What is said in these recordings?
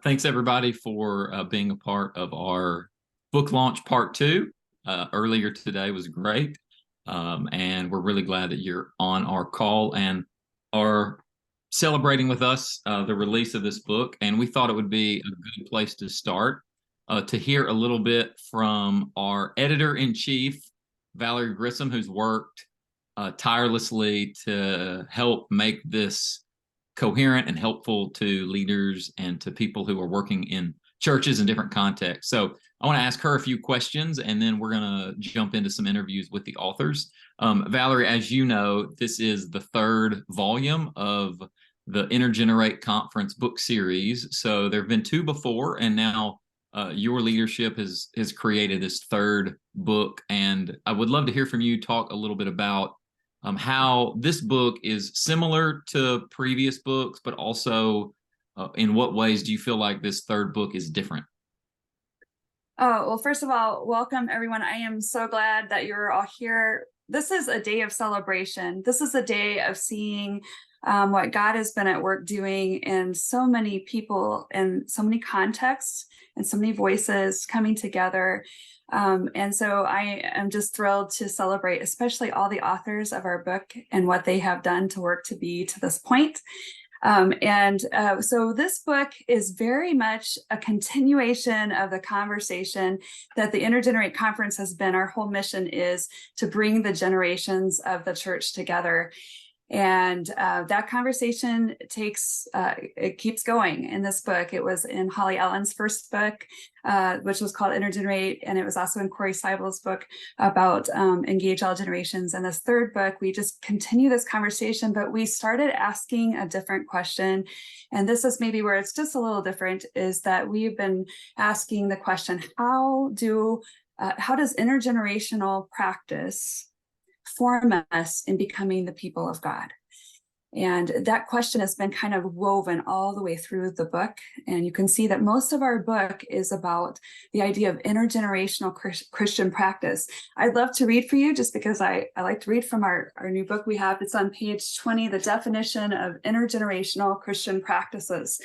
Thanks everybody for being a part of our book launch part two. Earlier today was great. And we're really glad that you're on our call and are celebrating with us the release of this book. And we thought it would be a good place to start to hear a little bit from our editor-in-chief, Valerie Grissom, who's worked tirelessly to help make this coherent and helpful to leaders and to people who are working in churches in different contexts. So I want to ask her a few questions, and then we're going to jump into some interviews with the authors. Valerie, as you know, this is the third volume of the InterGenerate conference book series. So there have been two before, and now your leadership has created this third book. And I would love to hear from you talk a little bit about how this book is similar to previous books, but also in what ways do you feel like this third book is different? Oh, well, first of all, welcome everyone. I am so glad that you're all here. This is a day of celebration. This is a day of seeing what God has been at work doing in so many people and so many contexts and so many voices coming together. And so I am just thrilled to celebrate, especially all the authors of our book and what they have done to work to be to this point. So this book is very much a continuation of the conversation that the InterGenerate conference has been. Our whole mission is to bring the generations of the church together. And that conversation it keeps going in this book. It was in Holly Allen's first book, which was called InterGenerate, and it was also in Corey Seibel's book about Engage All Generations. And this third book, we just continue this conversation, but we started asking a different question. And this is maybe where it's just a little different, is that we've been asking the question, how does intergenerational practice form us in becoming the people of God? And that question has been kind of woven all the way through the book. And you can see that most of our book is about the idea of intergenerational Christian practice. I'd love to read for you, just because I like to read from our new book we have. It's on page 20, the definition of intergenerational Christian practices.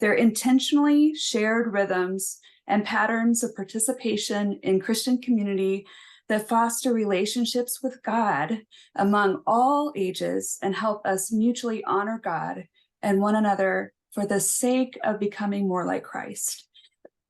They're intentionally shared rhythms and patterns of participation in Christian community that foster relationships with God among all ages and help us mutually honor God and one another for the sake of becoming more like Christ.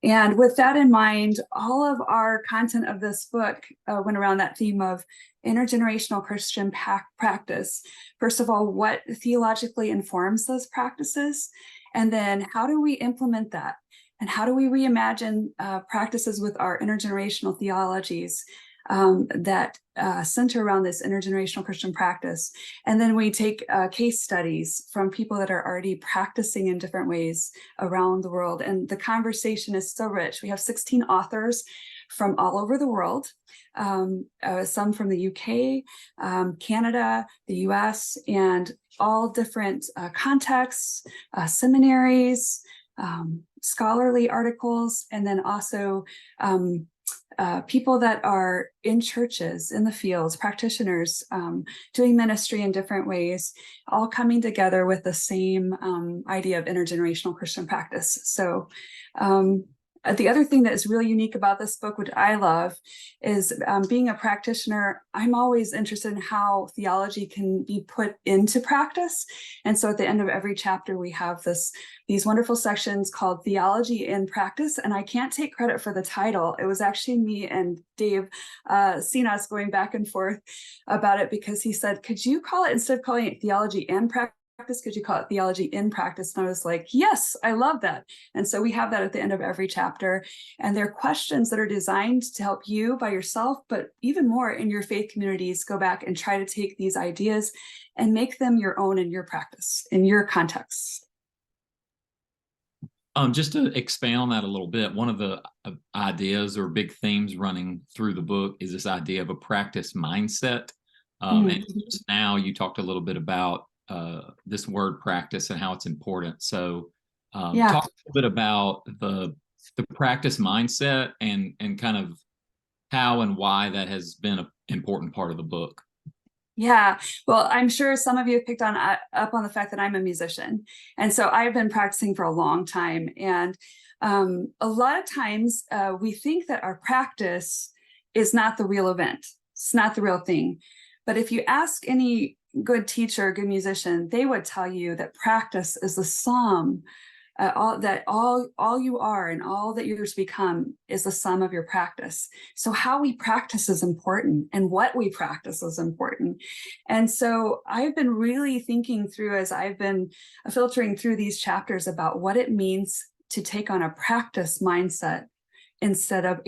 And with that in mind, all of our content of this book went around that theme of intergenerational Christian practice. First of all, what theologically informs those practices? And then how do we implement that? And how do we reimagine practices with our intergenerational theologies that center around this intergenerational Christian practice? And then we take case studies from people that are already practicing in different ways around the world. And the conversation is so rich. We have 16 authors from all over the world, some from the UK, Canada, the US, and all different contexts, seminaries, scholarly articles, and then also people that are in churches, in the fields, practitioners, doing ministry in different ways, all coming together with the same idea of intergenerational Christian practice. So the other thing that is really unique about this book, which I love, is being a practitioner, I'm always interested in how theology can be put into practice. And so at the end of every chapter, we have these wonderful sections called Theology in Practice. And I can't take credit for the title. It was actually me and Dave Sinas going back and forth about it, because he said, could you call it, instead of calling it Theology and Practice, could you call it Theology in Practice? And I was like, yes, I love that. And so we have that at the end of every chapter. And they're questions that are designed to help you by yourself, but even more in your faith communities, go back and try to take these ideas and make them your own in your practice, in your context. Just to expand on that a little bit, one of the ideas or big themes running through the book is this idea of a practice mindset. And just now you talked a little bit about this word practice and how it's important. So talk a little bit about the practice mindset and kind of how and why that has been an important part of the book. Yeah, well, I'm sure some of you have picked up on the fact that I'm a musician, and so I've been practicing for a long time. And a lot of times we think that our practice is not the real event; it's not the real thing. But if you ask any good teacher, good musician, they would tell you that practice is the sum all you are and all that you're to become is the sum of your practice. So how we practice is important, and what we practice is important. And so I've been really thinking through, as I've been filtering through these chapters, about what it means to take on a practice mindset instead of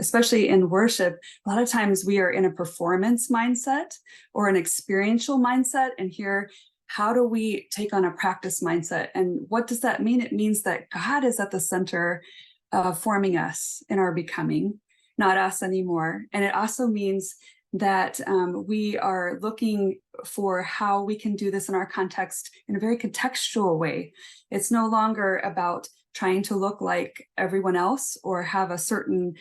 especially in worship, a lot of times we are in a performance mindset or an experiential mindset. And here, how do we take on a practice mindset? And what does that mean? It means that God is at the center of forming us in our becoming, not us anymore. And it also means that we are looking for how we can do this in our context in a very contextual way. It's no longer about trying to look like everyone else or have a certain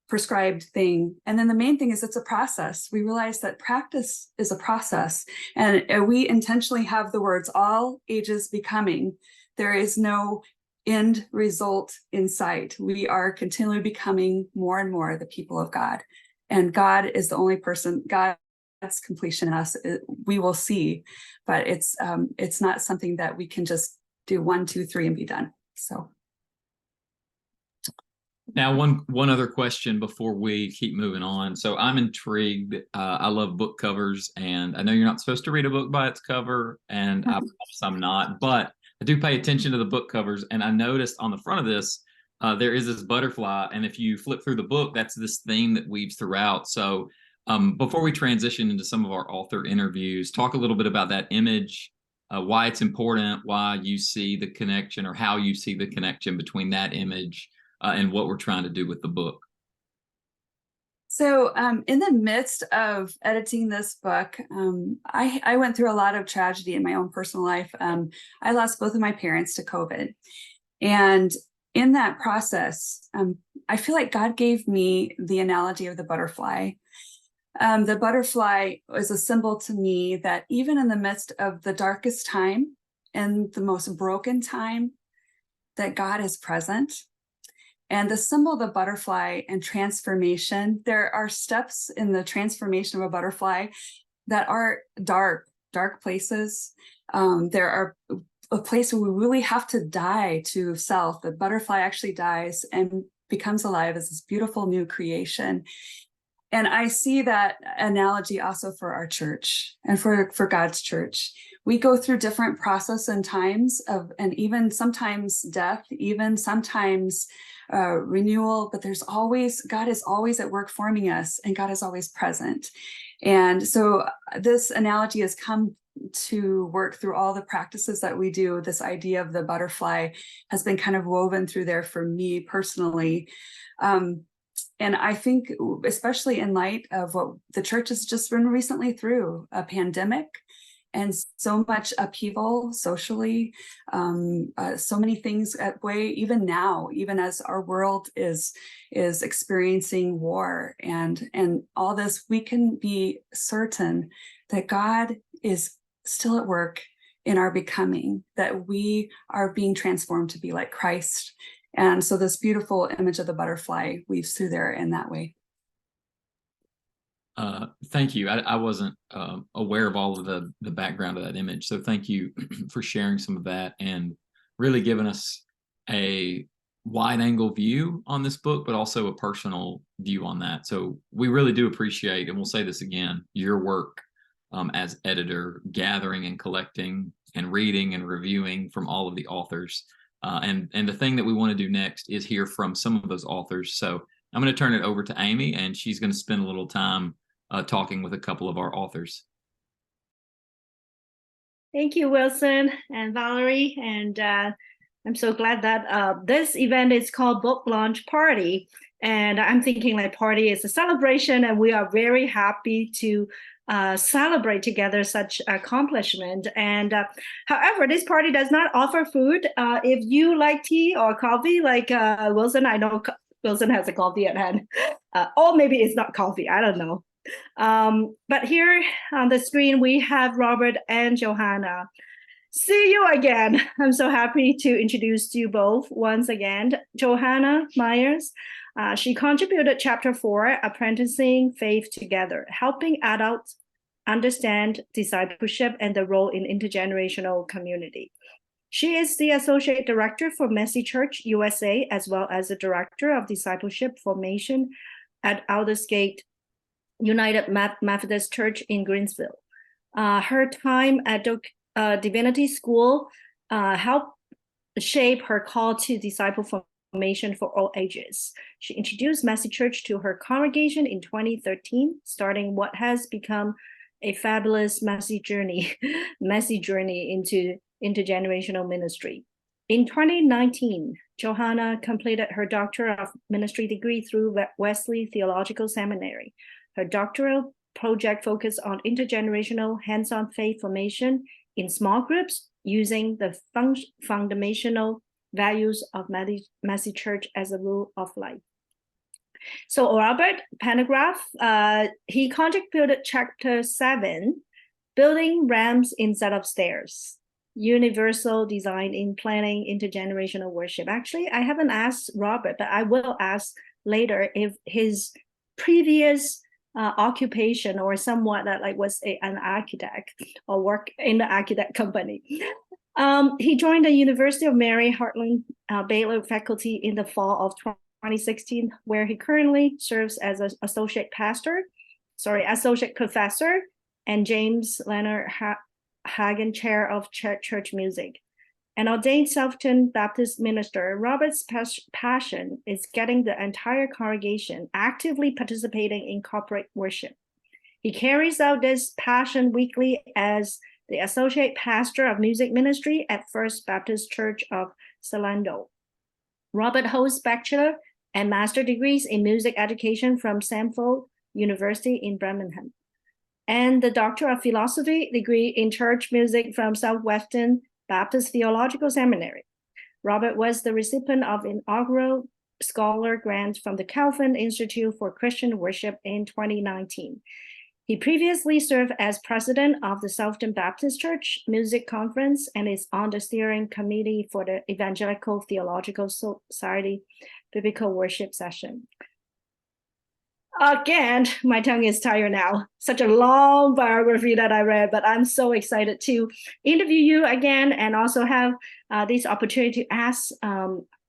prescribed thing. And then the main thing is it's a process. We realize that practice is a process, and we intentionally have the words all ages becoming. There is no end result in sight. We are continually becoming more and more the people of God, and God is the only person. God's completion in us we will see, but it's not something that we can just do 1, 2, 3 and be done. So now, one other question before we keep moving on. So I'm intrigued. I love book covers, and I know you're not supposed to read a book by its cover, and I promise I'm not, but I do pay attention to the book covers, and I noticed on the front of this, there is this butterfly, and if you flip through the book, that's this theme that weaves throughout. So before we transition into some of our author interviews, talk a little bit about that image, why it's important, why you see the connection, or how you see the connection between that image and what we're trying to do with the book. So in the midst of editing this book, I went through a lot of tragedy in my own personal life. I lost both of my parents to COVID. And in that process, I feel like God gave me the analogy of the butterfly. The butterfly is a symbol to me that even in the midst of the darkest time and the most broken time, that God is present. And the symbol of the butterfly and transformation, there are steps in the transformation of a butterfly that are dark places. There are a place where we really have to die to self. The butterfly actually dies and becomes alive as this beautiful new creation. And I see that analogy also for our church and for God's church. We go through different process and times of, and even sometimes death, even sometimes renewal, but God is always at work forming us, and God is always present. And so this analogy has come to work through all the practices that we do. This idea of the butterfly has been kind of woven through there for me personally. And I think, especially in light of what the church has just been recently through, a pandemic and so much upheaval socially, so many things at play, even now, even as our world is experiencing war and all this, we can be certain that God is still at work in our becoming, that we are being transformed to be like Christ. And so this beautiful image of the butterfly weaves through there in that way. Thank you. I wasn't aware of all of the background of that image. So thank you for sharing some of that and really giving us a wide angle view on this book, but also a personal view on that. So we really do appreciate, and we'll say this again, your work as editor, gathering and collecting and reading and reviewing from all of the authors. And the thing that we want to do next is hear from some of those authors. So I'm going to turn it over to Amy, and she's going to spend a little time talking with a couple of our authors. Thank you, Wilson and Valerie. And I'm so glad that this event is called Book Launch Party. And I'm thinking like party is a celebration, and we are very happy to celebrate together such accomplishment. And however, this party does not offer food. If you like tea or coffee, like Wilson, I know Wilson has a coffee at hand, or maybe it's not coffee, I don't know. But here on the screen, we have Robert and Johannah. See you again. I'm so happy to introduce you both once again. Johannah Myers, she contributed Chapter 4, Apprenticing Faith Together, helping adults understand discipleship and the role in intergenerational community. She is the Associate Director for Mercy Church USA, as well as the Director of Discipleship Formation at Aldersgate United Methodist Church in Greensville. Her time at Divinity School helped shape her call to disciple formation for all ages. She introduced Mercy Church to her congregation in 2013, starting what has become a fabulous messy journey into intergenerational ministry. In 2019, Johannah completed her Doctor of Ministry degree through Wesley Theological Seminary. Her doctoral project focused on intergenerational hands-on faith formation in small groups using the fundamental values of Mercy Church as a rule of life. So Robert Pendergraft, he contributed Chapter 7, Building Ramps Instead of Stairs, Universal Design in Planning Intergenerational Worship. Actually, I haven't asked Robert, but I will ask later if his previous occupation or somewhat that like was an architect or work in the architect company. He joined the University of Mary Hartland Baylor faculty in the fall of 2016, where he currently serves as an associate professor, and James Leonard Hagen Chair of Church Music. An ordained Southton Baptist minister, Robert's passion is getting the entire congregation actively participating in corporate worship. He carries out this passion weekly as the associate pastor of music ministry at First Baptist Church of Salando. Robert holds bachelor and master degrees in music education from Stanford University in Birmingham, and the Doctor of Philosophy degree in church music from Southwestern Baptist Theological Seminary. Robert was the recipient of an inaugural scholar grant from the Calvin Institute for Christian Worship in 2019. He previously served as president of the Southern Baptist Church Music Conference and is on the steering committee for the Evangelical Theological Society Biblical Worship Session. Again, my tongue is tired now. Such a long biography that I read, but I'm so excited to interview you again and also have this opportunity to ask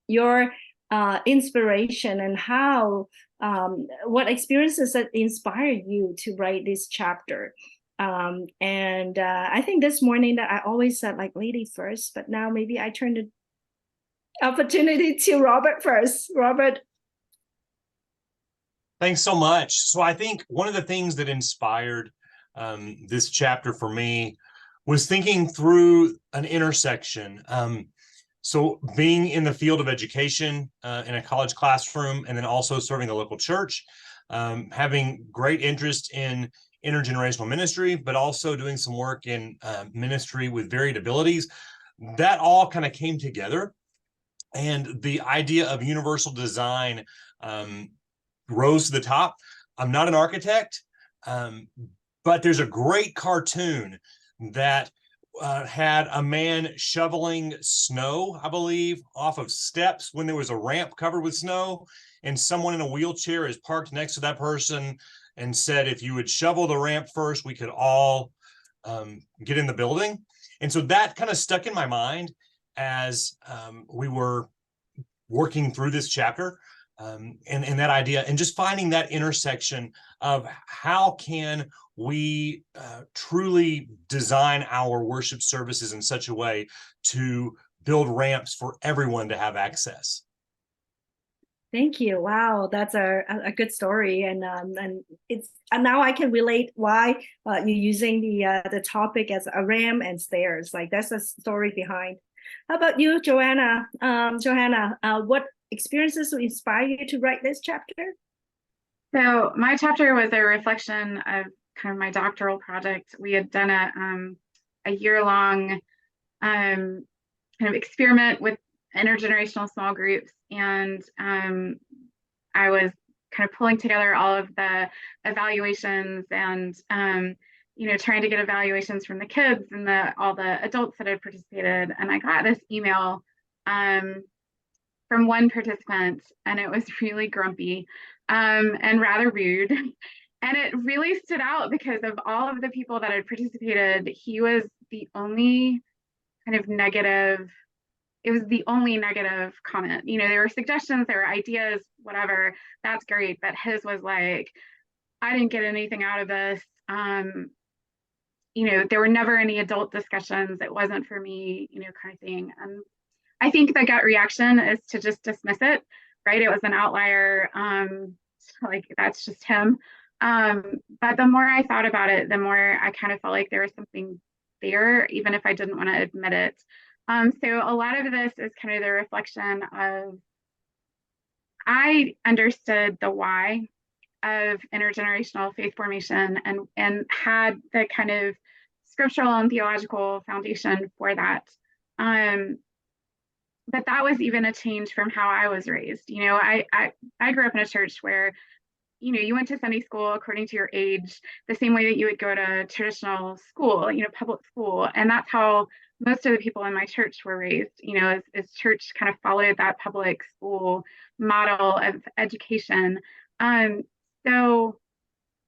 your inspiration and how, what experiences that inspired you to write this chapter. I think this morning that I always said like lady first, but now maybe I turn the opportunity to Robert first. Robert. Thanks so much. So I think one of the things that inspired this chapter for me was thinking through an intersection. So being in the field of education in a college classroom, and then also serving the local church, having great interest in intergenerational ministry, but also doing some work in ministry with varied abilities, that all kind of came together. And the idea of universal design rose to the top. I'm not an architect, but there's a great cartoon that had a man shoveling snow, I believe, off of steps when there was a ramp covered with snow, and someone in a wheelchair is parked next to that person and said, if you would shovel the ramp first, we could all get in the building. And so that kind of stuck in my mind as we were working through this chapter. And that idea, and just finding that intersection of how can we truly design our worship services in such a way to build ramps for everyone to have access. Thank you. Wow, that's a good story, and now I can relate why you're using the topic as a ramp and stairs. Like that's a story behind. How about you, Johannah? Johannah, what experiences will inspire you to write this chapter? So my chapter was a reflection of kind of my doctoral project. We had done a year-long kind of experiment with intergenerational small groups, and I was kind of pulling together all of the evaluations and trying to get evaluations from the kids and all the adults that had participated. And I got this email from one participant, and it was really grumpy and rather rude. And it really stood out because of all of the people that had participated, he was the only kind of negative. It was the only negative comment. There were suggestions, there were ideas, whatever, that's great. But his was like, I didn't get anything out of this. There were never any adult discussions. It wasn't for me, kind of thing. And I think the gut reaction is to just dismiss it, right? It was an outlier. Like, that's just him. But the more I thought about it, the more I kind of felt like there was something there, even if I didn't want to admit it. So a lot of this is kind of the reflection of, I understood the why of intergenerational faith formation and had the kind of scriptural and theological foundation for that. But that was even a change from how I was raised. I grew up in a church where, you went to Sunday school according to your age, the same way that you would go to traditional school, public school. And that's how most of the people in my church were raised, as church kind of followed that public school model of education. So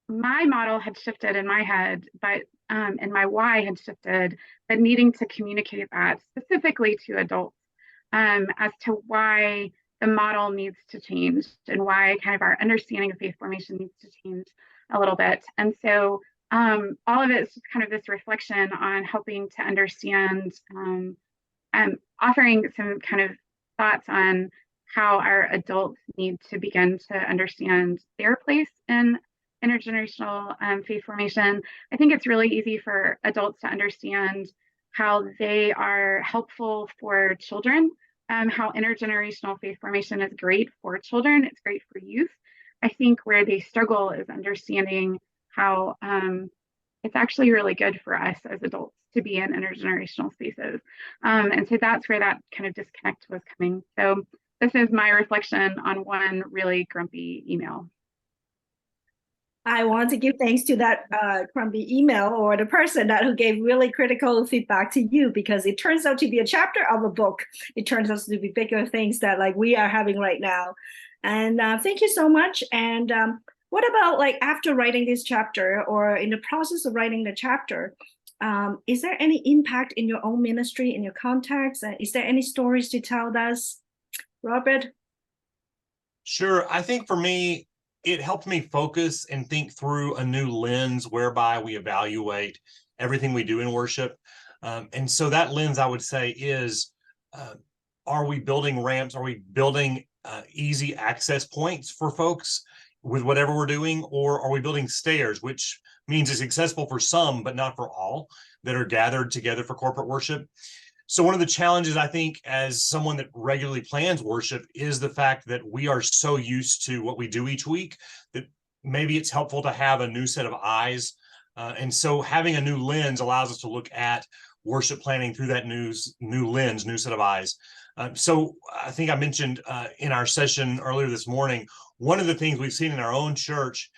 my model had shifted in my head, but and my why had shifted, but needing to communicate that specifically to adults as to why the model needs to change and why kind of our understanding of faith formation needs to change a little bit. And so all of it is just kind of this reflection on helping to understand and offering some kind of thoughts on how our adults need to begin to understand their place in intergenerational faith formation. I think it's really easy for adults to understand how they are helpful for children, how intergenerational faith formation is great for children, it's great for youth. I think where they struggle is understanding how it's actually really good for us as adults to be in intergenerational spaces. And so that's where that kind of disconnect was coming. So this is my reflection on one really grumpy email. I want to give thanks to that grumpy email or the person who gave really critical feedback to you, because it turns out to be a chapter of a book. It turns out to be bigger things that like we are having right now. And thank you so much. And what about like after writing this chapter or in the process of writing the chapter, is there any impact in your own ministry, in your context? Is there any stories to tell us, Robert? Sure. I think for me, it helped me focus and think through a new lens whereby we evaluate everything we do in worship. And so that lens, I would say, is, are we building ramps? Are we building easy access points for folks with whatever we're doing? Or are we building stairs, which means it's accessible for some, but not for all that are gathered together for corporate worship? So one of the challenges, I think, as someone that regularly plans worship is the fact that we are so used to what we do each week that maybe it's helpful to have a new set of eyes. And so having a new lens allows us to look at worship planning through that new lens, new set of eyes. So I think I mentioned in our session earlier this morning, one of the things we've seen in our own church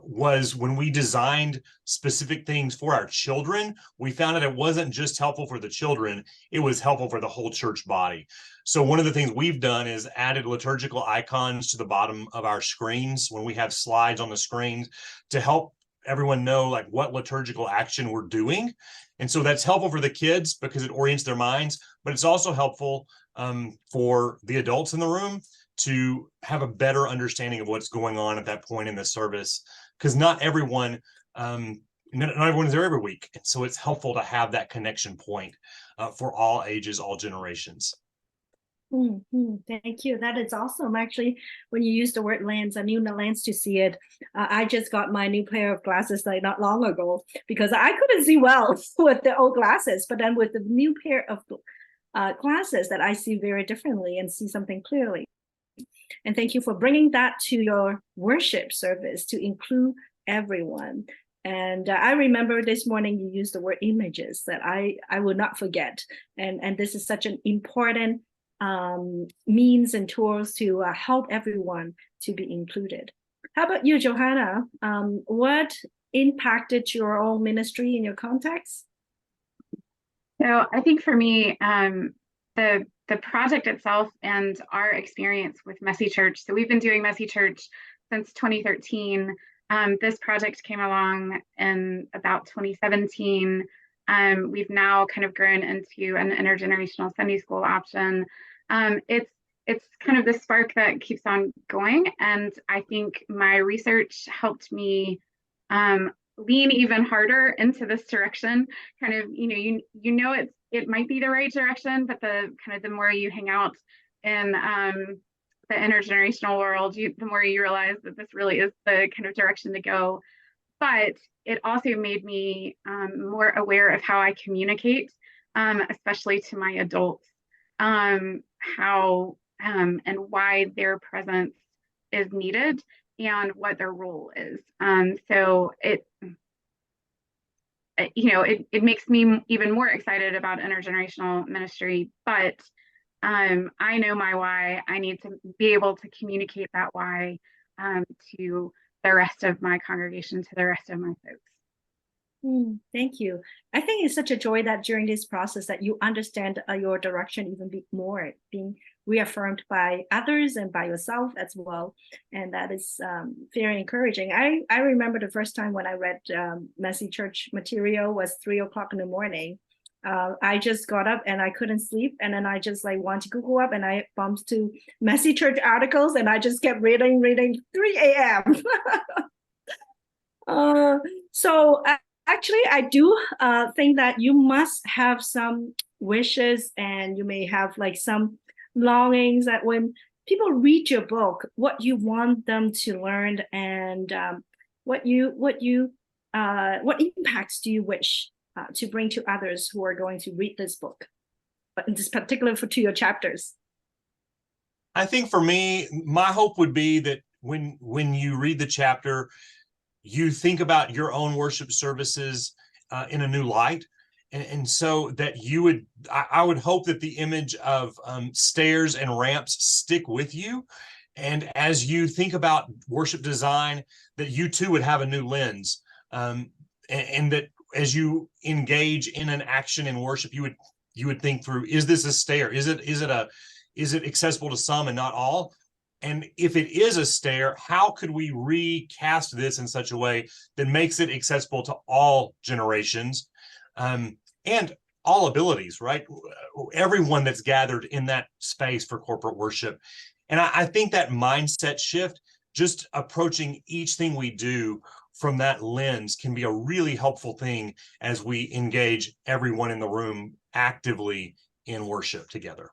was when we designed specific things for our children, we found that it wasn't just helpful for the children, it was helpful for the whole church body. So one of the things we've done is added liturgical icons to the bottom of our screens when we have slides on the screens to help everyone know like what liturgical action we're doing. And so that's helpful for the kids because it orients their minds, but it's also helpful for the adults in the room to have a better understanding of what's going on at that point in the service, because not everyone is there every week. And so it's helpful to have that connection point for all ages, all generations. Thank you. That is awesome. Actually, when you use the word lens, a new lens to see it. I just got my new pair of glasses like not long ago because I couldn't see well with the old glasses, but then with the new pair of glasses that I see very differently and see something clearly. And thank you for bringing that to your worship service to include everyone. And I remember this morning you used the word images that I will not forget. And this is such an important means and tools to help everyone to be included. How about you, Johannah? What impacted your own ministry in your context? So I think for me, the project itself and our experience with Messy Church. So we've been doing Messy Church since 2013. This project came along in about 2017. We've now kind of grown into an intergenerational Sunday school option. It's kind of the spark that keeps on going, and I think my research helped me lean even harder into this direction. Kind of, you know it might be the right direction, but the more you hang out in the intergenerational world, the more you realize that this really is the kind of direction to go. But it also made me more aware of how I communicate, especially to my adults, how and why their presence is needed and what their role is. So it makes me even more excited about intergenerational ministry, but I know my why. I need to be able to communicate that why to the rest of my congregation, to the rest of my folks. Thank you. I think it's such a joy that during this process that you understand your direction even more, being reaffirmed by others and by yourself as well. And that is very encouraging. I remember the first time when I read Messy Church material was 3:00 in the morning. I just got up and I couldn't sleep. And then I just want to Google up and I bumped to Messy Church articles and I just kept reading 3 a.m. So actually, I do think that you must have some wishes and you may have some longings that when people read your book, what you want them to learn and what impacts do you wish to bring to others who are going to read this book, but in this particular to your chapters? I think for me, my hope would be that when you read the chapter, you think about your own worship services in a new light. And so that I would hope that the image of stairs and ramps stick with you. And as you think about worship design, that you too would have a new lens. And that as you engage in an action in worship, you would think through, is this a stair? Is it accessible to some and not all? And if it is a stair, how could we recast this in such a way that makes it accessible to all generations and all abilities, right? Everyone that's gathered in that space for corporate worship. And I think that mindset shift, just approaching each thing we do from that lens, can be a really helpful thing as we engage everyone in the room actively in worship together.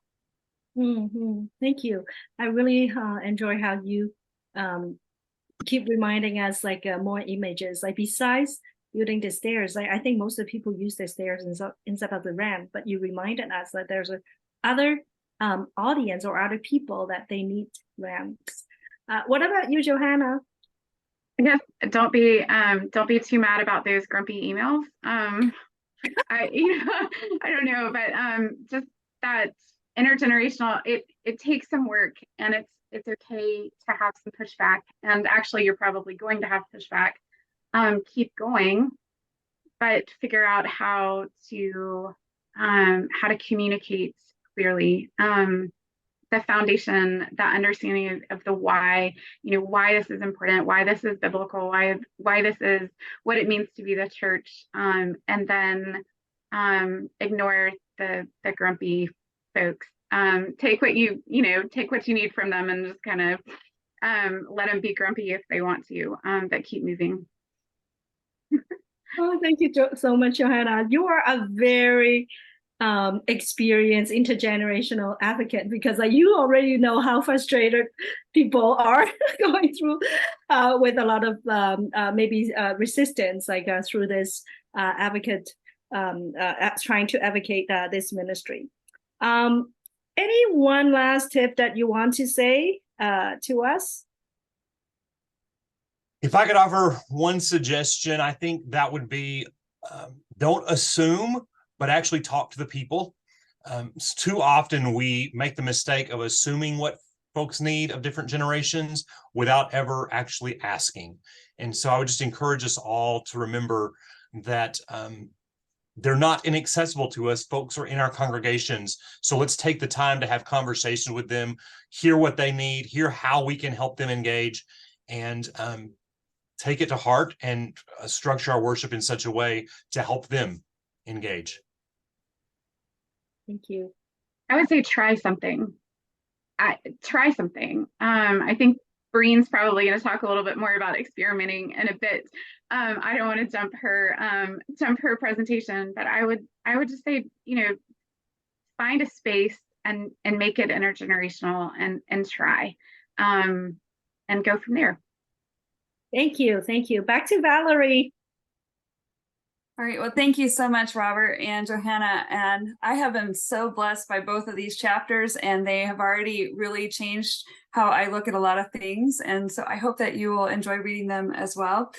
Thank you. I really enjoy how you keep reminding us more images. Besides building the stairs, I think most of the people use the stairs instead of the ramp, but you reminded us that there's other audience or other people that they need ramps. What about you, Johannah? I guess don't be too mad about those grumpy emails. I don't know, but just that intergenerational, it takes some work, and it's okay to have some pushback, and actually you're probably going to have pushback. Keep going, but figure out how to communicate clearly. The foundation, that understanding of the why, why this is important, why this is biblical, why this is what it means to be the church, and then ignore the grumpy folks. Take what you need from them, and just kind of let them be grumpy if they want to, but keep moving. Oh, thank you so much, Johannah. You are a very experienced intergenerational advocate, because you already know how frustrated people are going through with a lot of maybe resistance, through this advocate, trying to advocate this ministry. Any one last tip that you want to say to us? If I could offer one suggestion, I think that would be don't assume, but actually talk to the people. Too often we make the mistake of assuming what folks need of different generations without ever actually asking. And so I would just encourage us all to remember that they're not inaccessible to us. Folks are in our congregations. So let's take the time to have conversations with them, hear what they need, hear how we can help them engage, and take it to heart and structure our worship in such a way to help them engage. Thank you. I would say try something. Try something. I think Breen's probably going to talk a little bit more about experimenting in a bit. I don't want to jump her presentation, but I would just say, find a space and make it intergenerational and try, and go from there. Thank you. Thank you. Back to Valerie. All right. Well, thank you so much, Robert and Johannah. And I have been so blessed by both of these chapters, and they have already really changed how I look at a lot of things. And so I hope that you will enjoy reading them as well.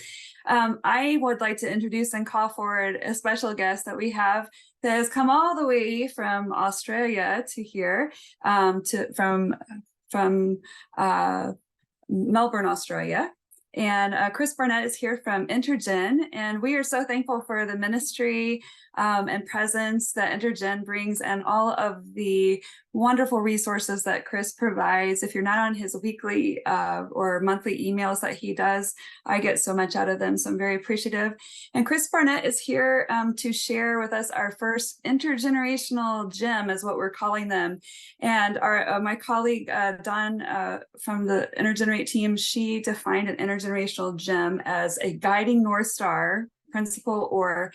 I would like to introduce and call forward a special guest that we have that has come all the way from Australia to here, from Melbourne, Australia. And Chris Barnett is here from Intergen, and we are so thankful for the ministry and presence that Intergen brings and all of the wonderful resources that Chris provides. If you're not on his weekly or monthly emails that he does, I get so much out of them, so I'm very appreciative. And Chris Barnett is here to share with us our first intergenerational gem, is what we're calling them. And our my colleague Dawn from the InterGenerate team, she defined an intergenerational gem as a guiding North Star principle or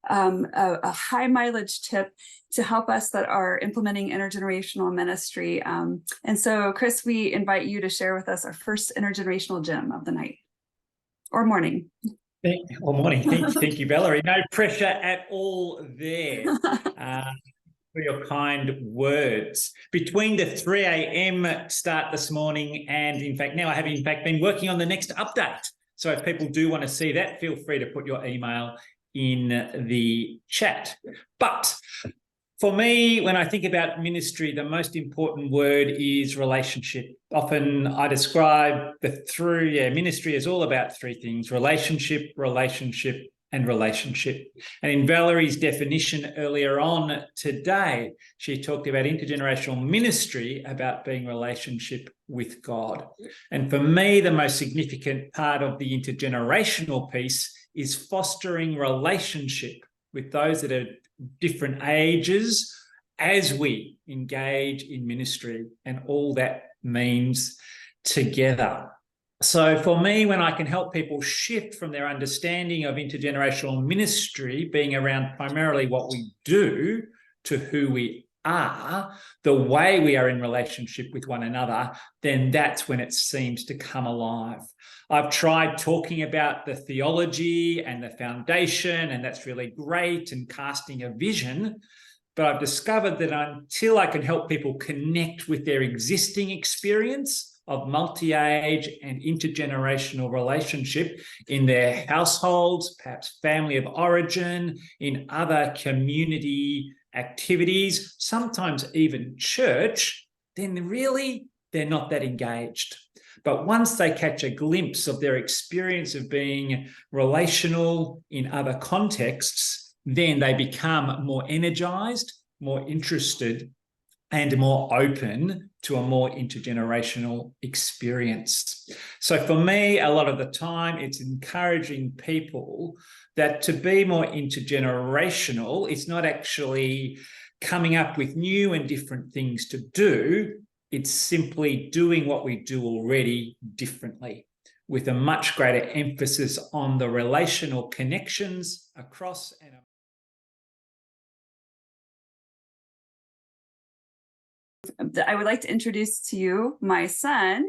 a high mileage tip to help us that are implementing intergenerational ministry. And so, Chris, we invite you to share with us our first intergenerational gem of the night or morning. Or morning. Thank you, Valerie. No pressure at all there. For your kind words. Between the 3 a.m. start this morning and, in fact, now I have, been working on the next update. So if people do want to see that, feel free to put your email in the chat. But for me, when I think about ministry, the most important word is relationship. Often I describe ministry is all about three things: relationship, relationship, and relationship. And in Valerie's definition earlier on today, she talked about intergenerational ministry, about being relationship with God. And for me, the most significant part of the intergenerational piece is fostering relationship with those that are different ages as we engage in ministry and all that means together. So for me, when I can help people shift from their understanding of intergenerational ministry being around primarily what we do to who we are, the way we are in relationship with one another, then that's when it seems to come alive. I've tried talking about the theology and the foundation, and that's really great, and casting a vision. But I've discovered that until I can help people connect with their existing experience of multi-age and intergenerational relationship in their households, perhaps family of origin, in other community activities, sometimes even church, then really they're not that engaged. But once they catch a glimpse of their experience of being relational in other contexts, then they become more energized, more interested, and more open to a more intergenerational experience. So for me, a lot of the time, it's encouraging people that to be more intergenerational, it's not actually coming up with new and different things to do. It's simply doing what we do already differently, with a much greater emphasis on the relational connections across and I would like to introduce to you my son,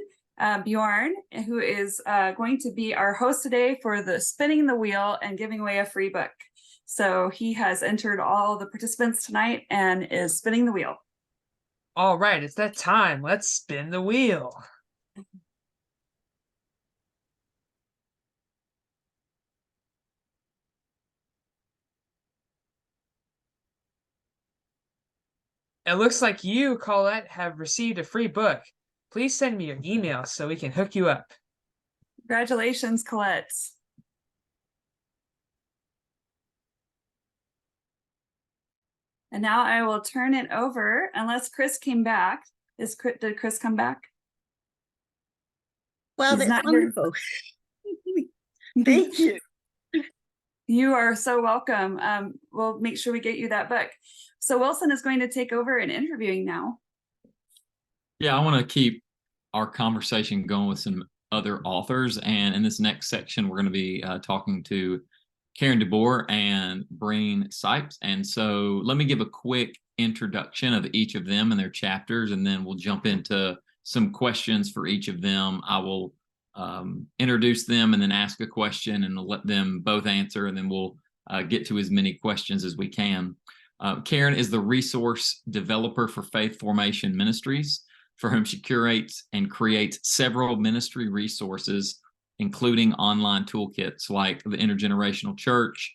Bjorn, who is going to be our host today for the Spinning the Wheel and giving away a free book. So he has entered all the participants tonight and is spinning the wheel. All right, it's that time. Let's spin the wheel. It looks like you, Colette, have received a free book. Please send me your email so we can hook you up. Congratulations, Colette. And now I will turn it over, unless Chris came back. Did Chris come back? Well, He's that's not here. wonderful. Thank you. You are so welcome. We'll make sure we get you that book. So Wilson is going to take over in interviewing now. Yeah, I want to keep our conversation going with some other authors. And in this next section, we're going to be talking to Karen DeBoer and Breen Sipes. And so let me give a quick introduction of each of them and their chapters, and then we'll jump into some questions for each of them. I will introduce them and then ask a question and let them both answer, and then we'll get to as many questions as we can. Karen is the resource developer for Faith Formation Ministries, for whom she curates and creates several ministry resources, including online toolkits like the Intergenerational Church,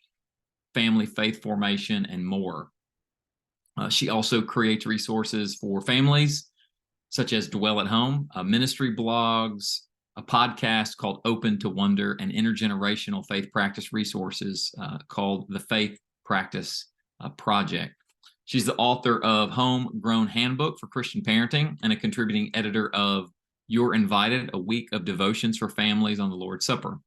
Family Faith Formation, and more. She also creates resources for families, such as Dwell at Home, ministry blogs, a podcast called Open to Wonder, and intergenerational faith practice resources called the Faith Practice Project. She's the author of Homegrown Handbook for Christian Parenting and a contributing editor of You're Invited, a week of devotions for families on the Lord's Supper,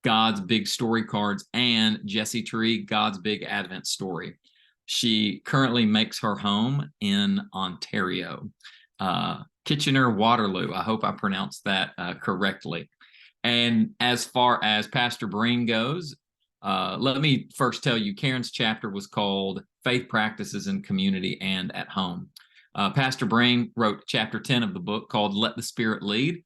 God's Big Story Cards, and Jesse Tree, God's Big Advent Story. She currently makes her home in Ontario, Kitchener-Waterloo. I hope I pronounced that correctly. And as far as Pastor Breen goes, let me first tell you, Karen's chapter was called Faith Practices in Community and at Home. Pastor Breen wrote chapter 10 of the book called Let the Spirit Lead,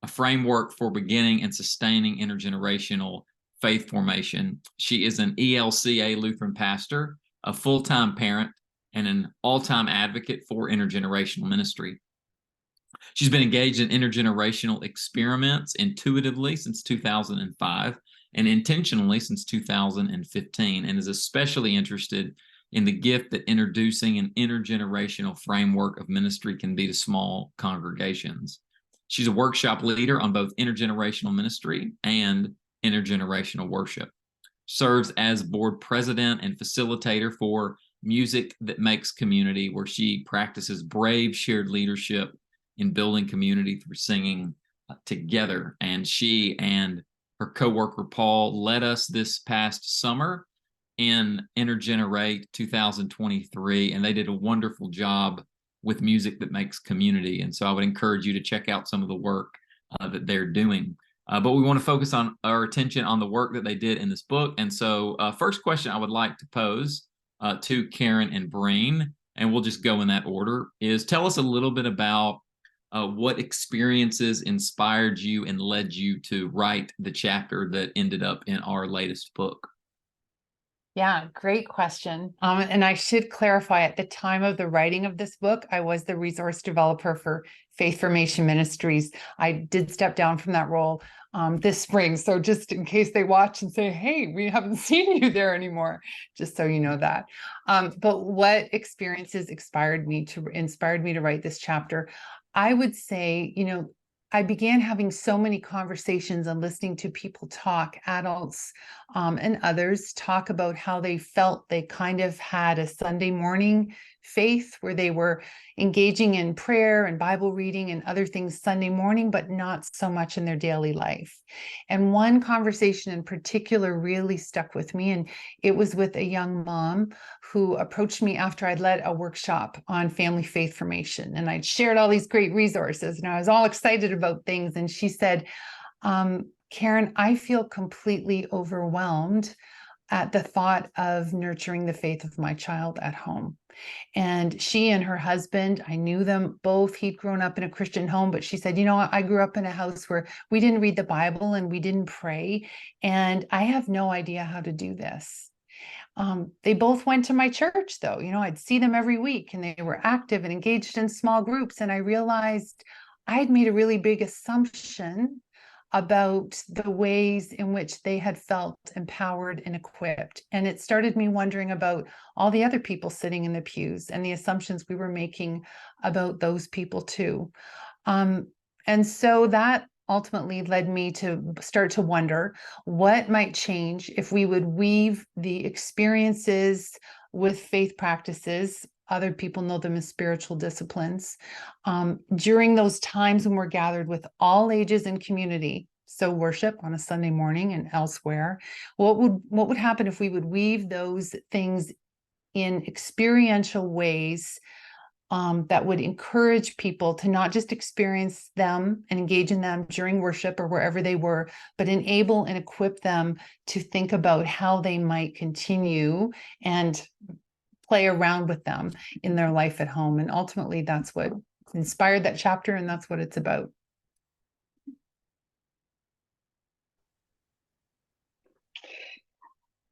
a framework for beginning and sustaining intergenerational faith formation. She is an ELCA Lutheran pastor, a full-time parent, and an all-time advocate for intergenerational ministry. She's been engaged in intergenerational experiments intuitively since 2005 and intentionally since 2015, and is especially interested in the gift that introducing an intergenerational framework of ministry can be to small congregations. She's a workshop leader on both intergenerational ministry and intergenerational worship. Serves as board president and facilitator for Music That Makes Community, where she practices brave shared leadership in building community through singing together. And she and her coworker Paul led us this past summer in InterGenerate 2023, and they did a wonderful job with Music That Makes Community. And so I would encourage you to check out some of the work that they're doing. But we want to focus on our attention on the work that they did in this book. And so first question I would like to pose to Karen and Breen, and we'll just go in that order, is tell us a little bit about what experiences inspired you and led you to write the chapter that ended up in our latest book. Yeah, great question. And I should clarify, at the time of the writing of this book, I was the resource developer for Faith Formation Ministries. I did step down from that role this spring. So just in case they watch and say, hey, we haven't seen you there anymore, just so you know that. But what experiences inspired me to write this chapter? I would say, I began having so many conversations and listening to people talk, adults and others talk about how they felt they kind of had a Sunday morning faith where they were engaging in prayer and Bible reading and other things Sunday morning, but not so much in their daily life. And one conversation in particular really stuck with me, and it was with a young mom who approached me after I'd led a workshop on family faith formation. And I'd shared all these great resources and I was all excited about things. And she said, Karen, I feel completely overwhelmed at the thought of nurturing the faith of my child at home. And she and her husband, I knew them both. He'd grown up in a Christian home, but she said, I grew up in a house where we didn't read the Bible and we didn't pray. And I have no idea how to do this. They both went to my church, though. I'd see them every week and they were active and engaged in small groups. And I realized I had made a really big assumption about the ways in which they had felt empowered and equipped. And it started me wondering about all the other people sitting in the pews and the assumptions we were making about those people too. And so that ultimately led me to start to wonder what might change if we would weave the experiences with faith practices. Other people know them as spiritual disciplines. During those times when we're gathered with all ages and community, so worship on a Sunday morning and elsewhere, what would happen if we would weave those things in experiential ways that would encourage people to not just experience them and engage in them during worship or wherever they were, but enable and equip them to think about how they might continue and play around with them in their life at home. And ultimately, that's what inspired that chapter, and that's what it's about.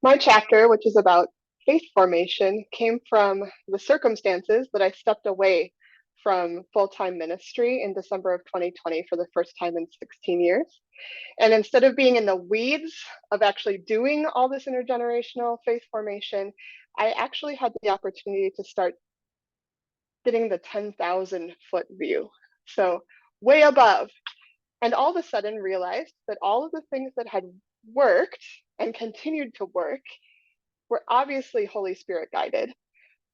My chapter, which is about faith formation, came from the circumstances that I stepped away from full-time ministry in December of 2020 for the first time in 16 years. And instead of being in the weeds of actually doing all this intergenerational faith formation, I actually had the opportunity to start getting the 10,000 foot view. So way above. And all of a sudden realized that all of the things that had worked and continued to work were obviously Holy Spirit guided,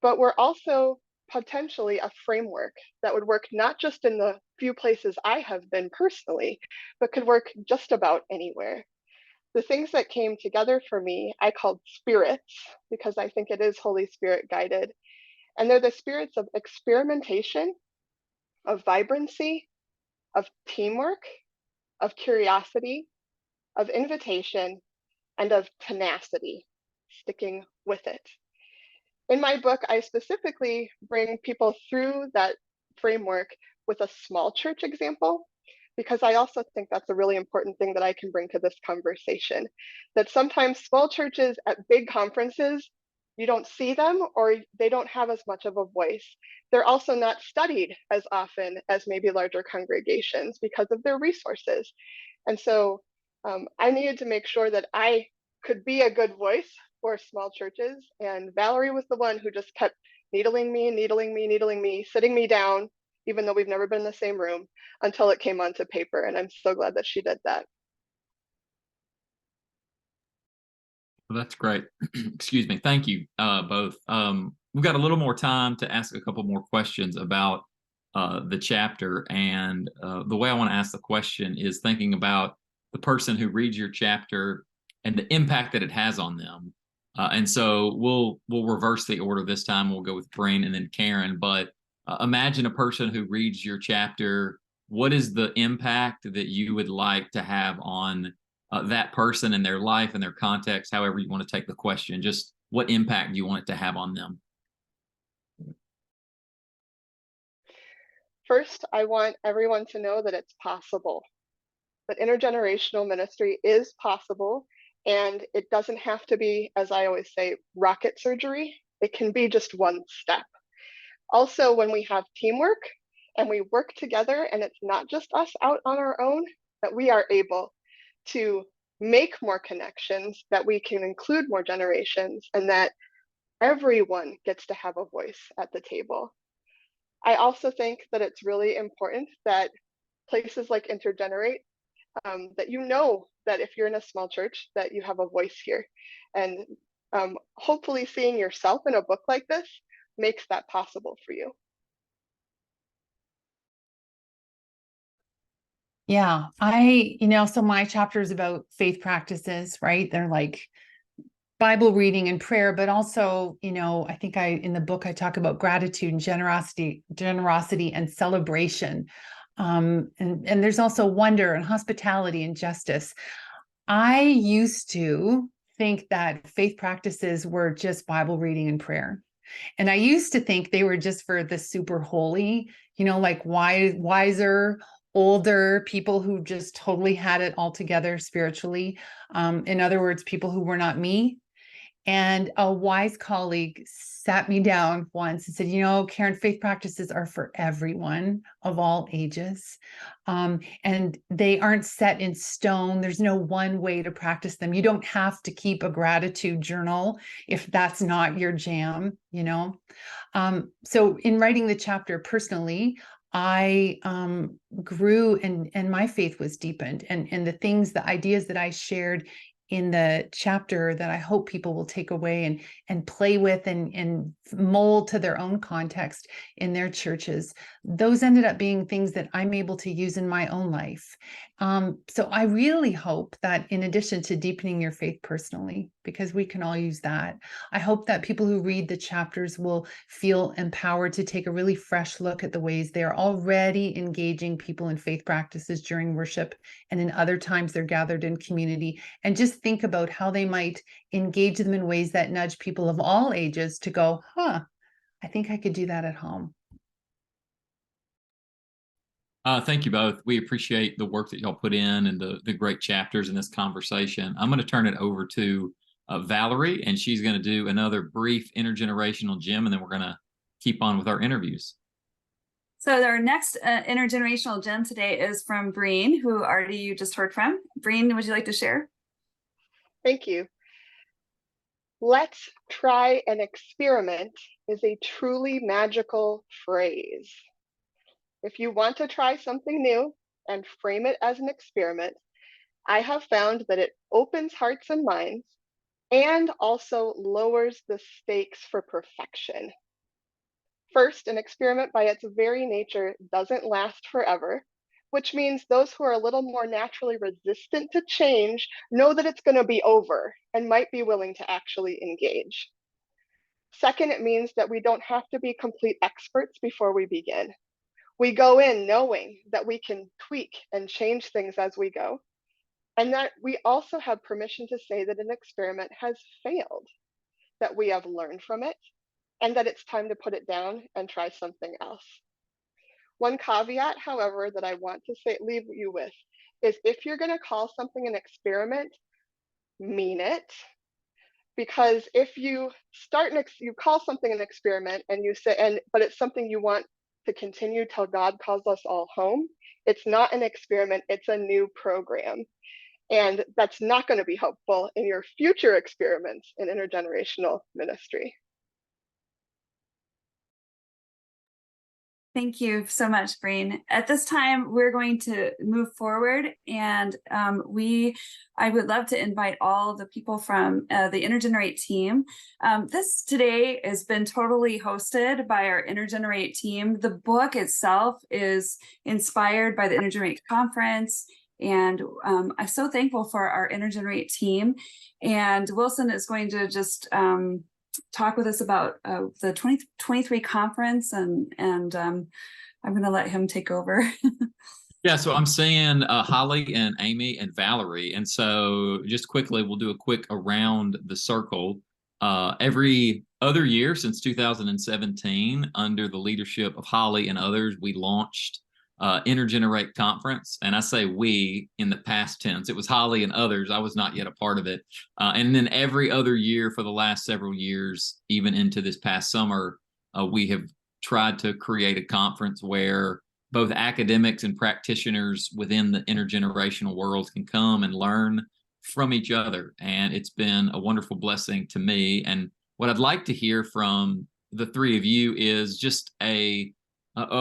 but were also potentially a framework that would work not just in the few places I have been personally, but could work just about anywhere. The things that came together for me, I called spirits, because I think it is Holy Spirit guided. And they're the spirits of experimentation, of vibrancy, of teamwork, of curiosity, of invitation, and of tenacity, sticking with it. In my book, I specifically bring people through that framework with a small church example, because I also think that's a really important thing that I can bring to this conversation, that sometimes small churches at big conferences, you don't see them or they don't have as much of a voice. They're also not studied as often as maybe larger congregations because of their resources. And so I needed to make sure that I could be a good voice for small churches. And Valerie was the one who just kept needling me, sitting me down, even though we've never been in the same room, until it came onto paper. And I'm so glad that she did that. Well, that's great. Excuse me. Thank you both. We've got a little more time to ask a couple more questions about the chapter. And the way I want to ask the question is thinking about the person who reads your chapter and the impact that it has on them. And so we'll reverse the order this time. We'll go with Breen and then Karen. But imagine a person who reads your chapter. What is the impact that you would like to have on that person and their life and their context, however you want to take the question? Just what impact do you want it to have on them? First, I want everyone to know that it's possible, that intergenerational ministry is possible, and it doesn't have to be, as I always say, rocket surgery. It can be just one step. Also, when we have teamwork and we work together and it's not just us out on our own, that we are able to make more connections, that we can include more generations, and that everyone gets to have a voice at the table. I also think that it's really important that places like InterGenerate, that you know that if you're in a small church, that you have a voice here. And hopefully seeing yourself in a book like this makes that possible for you. Yeah, so my chapter is about faith practices, right? They're like Bible reading and prayer, but also, I think in the book, I talk about gratitude and generosity and celebration. And there's also wonder and hospitality and justice. I used to think that faith practices were just Bible reading and prayer. And I used to think they were just for the super holy, like wiser, older people who just totally had it all together spiritually. In other words, people who were not me. And a wise colleague sat me down once and said, you know, Karen, faith practices are for everyone of all ages. And they aren't set in stone. There's no one way to practice them. You don't have to keep a gratitude journal if that's not your jam, you know. So in writing the chapter personally, I grew and my faith was deepened, and the ideas that I shared in the chapter that I hope people will take away and play with and mold to their own context in their churches. Those ended up being things that I'm able to use in my own life. So I really hope that in addition to deepening your faith personally, because we can all use that, I hope that people who read the chapters will feel empowered to take a really fresh look at the ways they are already engaging people in faith practices during worship and in other times they're gathered in community, and just think about how they might engage them in ways that nudge people of all ages to go, I think I could do that at home. Thank you both. We appreciate the work that y'all put in and the great chapters in this conversation. I'm going to turn it over to Valerie, and she's going to do another brief intergenerational gem, and then we're going to keep on with our interviews. So our next intergenerational gem today is from Breen, who already you just heard from. Breen, would you like to share? Thank you. Let's try an experiment is a truly magical phrase. If you want to try something new and frame it as an experiment, I have found that it opens hearts and minds and also lowers the stakes for perfection. First, an experiment by its very nature doesn't last forever, which means those who are a little more naturally resistant to change know that it's going to be over and might be willing to actually engage. Second, it means that we don't have to be complete experts before we begin. We go in knowing that we can tweak and change things as we go, and that we also have permission to say that an experiment has failed, that we have learned from it, and that it's time to put it down and try something else. One caveat, however, that I want to leave you with is if you're going to call something an experiment, mean it. Because if you you call something an experiment and you say, but it's something you want to continue till God calls us all home, it's not an experiment, it's a new program. And that's not going to be helpful in your future experiments in intergenerational ministry. Thank you so much, Breen. At this time, we're going to move forward, and I would love to invite all the people from the InterGenerate team. This today has been totally hosted by our InterGenerate team. The book itself is inspired by the InterGenerate conference, and I'm so thankful for our InterGenerate team. And Wilson is going to just talk with us about the 2023 conference, and I'm going to let him take over. Yeah, so I'm seeing Holly and Amy and Valerie, and so just quickly, we'll do a quick around the circle. Every other year since 2017, under the leadership of Holly and others, we launched InterGenerate conference, and I say we in the past tense. It was Holly and others. I was not yet a part of it. And then every other year for the last several years, even into this past summer, we have tried to create a conference where both academics and practitioners within the intergenerational world can come and learn from each other. And it's been a wonderful blessing to me. And what I'd like to hear from the three of you is just a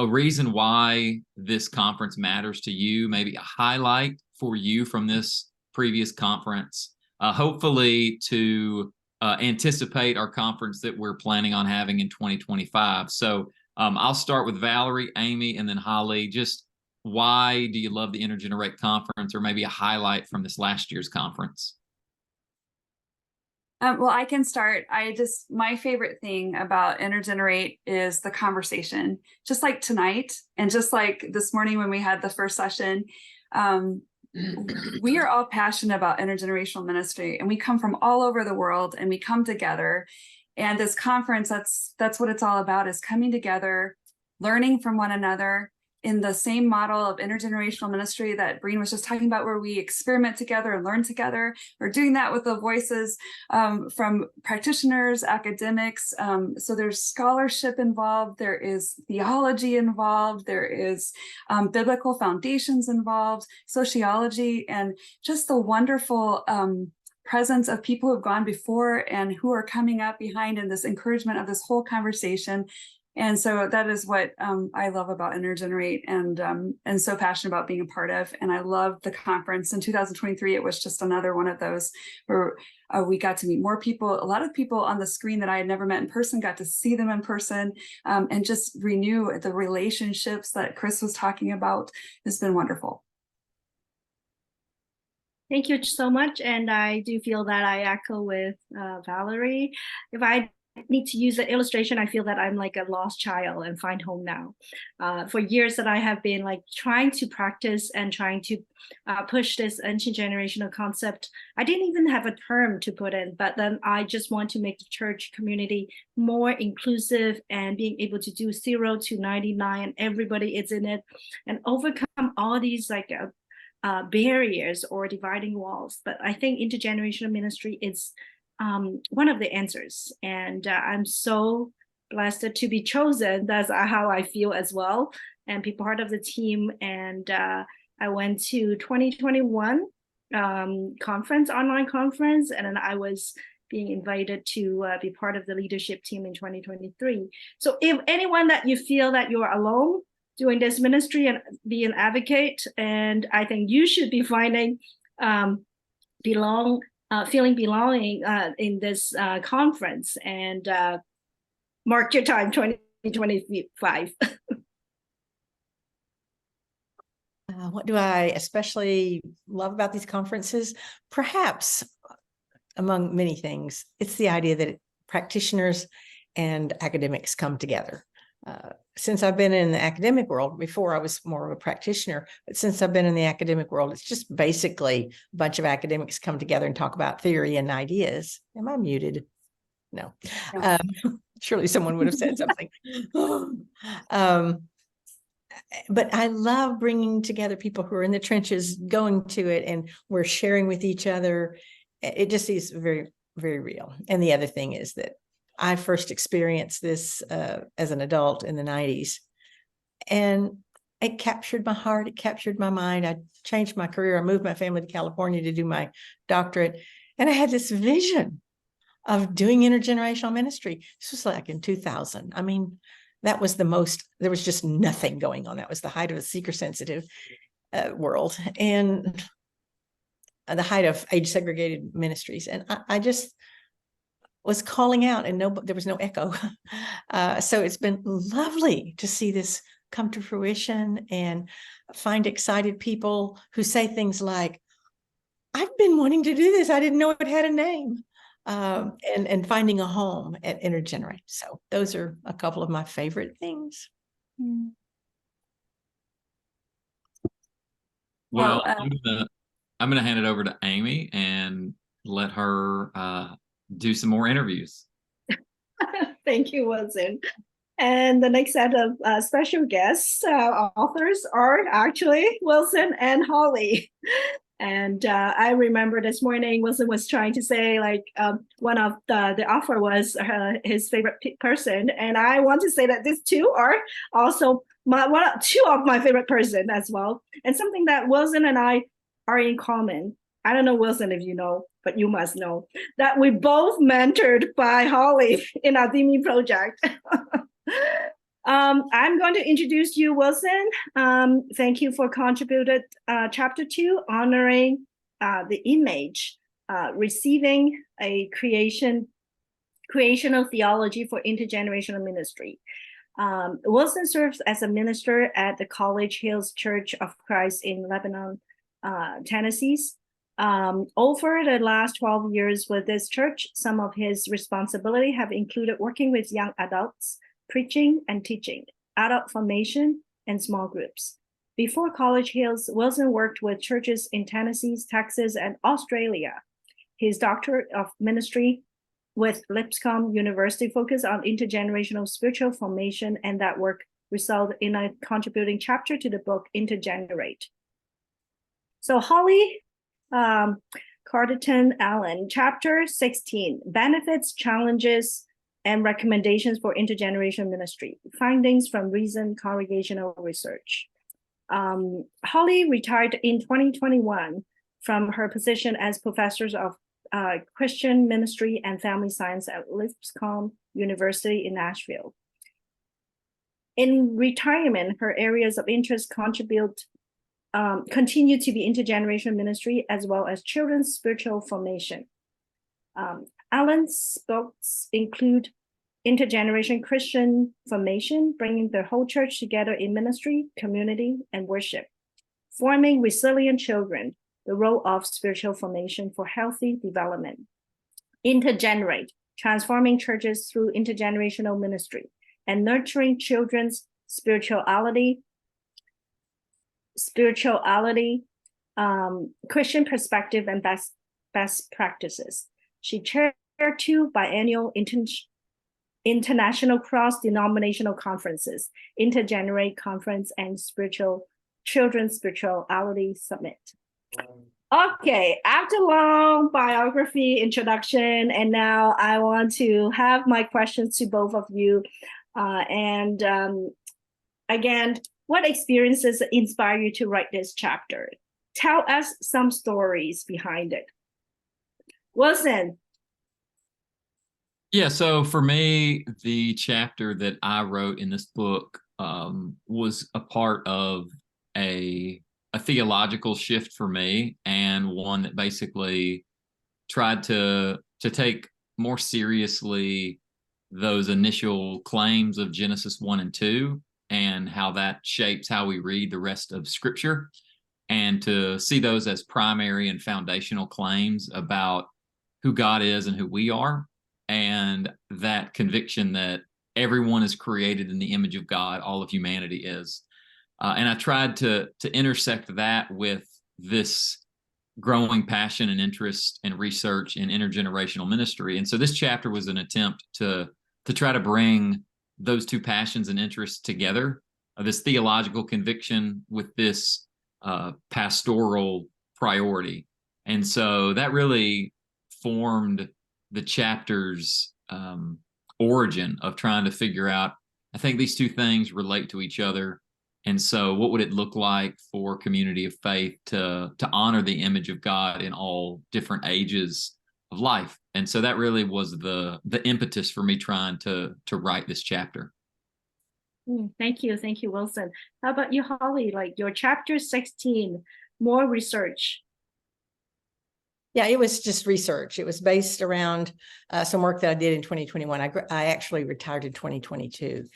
reason why this conference matters to you, maybe a highlight for you from this previous conference, hopefully to anticipate our conference that we're planning on having in 2025. So I'll start with Valerie, Amy, and then Holly. Just why do you love the InterGenerate conference, or maybe a highlight from this last year's conference? Well, I can start. My favorite thing about InterGenerate is the conversation. Just like tonight, and just like this morning when we had the first session, we are all passionate about intergenerational ministry, and we come from all over the world, and we come together. And this conference, that's what it's all about, is coming together, learning from one another, in the same model of intergenerational ministry that Breen was just talking about, where we experiment together and learn together. We're doing that with the voices from practitioners, academics. So there's scholarship involved, there is theology involved, there is biblical foundations involved, sociology, and just the wonderful presence of people who have gone before and who are coming up behind, and this encouragement of this whole conversation. And so that is what I love about InterGenerate, and so passionate about being a part of. And I love the conference. In 2023, it was just another one of those where we got to meet more people. A lot of people on the screen that I had never met in person, got to see them in person, and just renew the relationships that Chris was talking about. It's been wonderful. Thank you so much. And I do feel that I echo with Valerie. If I need to use an illustration, I feel that I'm like a lost child and find home now. For years that I have been like trying to practice and trying to push this intergenerational concept. I didn't even have a term to put in, but then I just want to make the church community more inclusive and being able to do 0 to 99 and everybody is in it, and overcome all these like barriers or dividing walls. But I think intergenerational ministry is one of the answers, and I'm so blessed to be chosen. That's how I feel as well, and be part of the team. And I went to 2021 conference, online conference, and then I was being invited to be part of the leadership team in 2023. So if anyone that you feel that you're alone doing this ministry and be an advocate, and I think you should be finding feeling belonging in this conference, and mark your time 2025. What do I especially love about these conferences? Perhaps among many things, it's the idea that practitioners and academics come together. Since I've been in the academic world, before I was more of a practitioner, but since I've been in the academic world, it's just basically a bunch of academics come together and talk about theory and ideas. Am I muted? No. Surely someone would have said something. But I love bringing together people who are in the trenches, going to it, and we're sharing with each other. It just is very, very real. And the other thing is that I first experienced this as an adult in the 90s, and it captured my heart. It captured my mind. I changed my career. I moved my family to California to do my doctorate, and I had this vision of doing intergenerational ministry. This was like in 2000. I mean, that was the most, there was just nothing going on. That was the height of the seeker-sensitive world, and the height of age-segregated ministries. And I just was calling out, and there was no echo. So it's been lovely to see this come to fruition and find excited people who say things like, I've been wanting to do this. I didn't know it had a name. And finding a home at InterGenerate. So those are a couple of my favorite things. Well, I'm gonna hand it over to Amy and let her do some more interviews. Thank you, Wilson. And the next set of special guests, authors, are actually Wilson and Holly. And I remember this morning Wilson was trying to say, like, one of the author was his favorite person, and I want to say that these two are also two of my favorite person as well, and something that Wilson and I are in common. I don't know, Wilson, if you know, but you must know that we both mentored by Holly in our DME project. I'm going to introduce you, Wilson. Thank you for contributed chapter 2, honoring the image, receiving a creational theology for intergenerational ministry. Wilson serves as a minister at the College Hills Church of Christ in Lebanon, Tennessee. Over the last 12 years with this church, some of his responsibility have included working with young adults, preaching and teaching, adult formation, and small groups. Before College Hills, Wilson worked with churches in Tennessee, Texas, and Australia. His doctorate of ministry with Lipscomb University focused on intergenerational spiritual formation, and that work resulted in a contributing chapter to the book InterGenerate. So Holly Carterton Allen, chapter 16, benefits, challenges, and recommendations for intergenerational ministry, findings from recent congregational research. Holly retired in 2021 from her position as professor of Christian ministry and family science at Lipscomb University in Nashville. In retirement, her areas of interest continue to be intergenerational ministry as well as children's spiritual formation. Allen's books include Intergeneration Christian Formation, bringing the whole church together in ministry, community, and worship. Forming Resilient Children, the role of spiritual formation for healthy development. InterGenerate, transforming churches through intergenerational ministry, and nurturing children's spirituality, Christian perspective, and best practices. She chaired 2 biannual international cross-denominational conferences, InterGenerate Conference and Children's Spirituality Summit. Okay, after long biography introduction, and now I want to have my questions to both of you. Again, what experiences inspire you to write this chapter? Tell us some stories behind it. Wilson. Yeah, so for me, the chapter that I wrote in this book was a part of a theological shift for me, and one that basically tried to take more seriously those initial claims of Genesis 1 and 2 and how that shapes how we read the rest of Scripture, and to see those as primary and foundational claims about who God is and who we are, and that conviction that everyone is created in the image of God, all of humanity is. And I tried to intersect that with this growing passion and interest and research in intergenerational ministry. And so this chapter was an attempt to try to bring those 2 passions and interests together, this theological conviction with this pastoral priority. And so that really formed the chapter's origin of trying to figure out, I think these 2 things relate to each other. And so what would it look like for community of faith to honor the image of God in all different ages of life? And so that really was the impetus for me trying to write this chapter. Thank you, Wilson. How about you, Holly? Like your chapter 16, more research. Yeah, it was just research. It was based around some work that I did in 2021. I actually retired in 2022.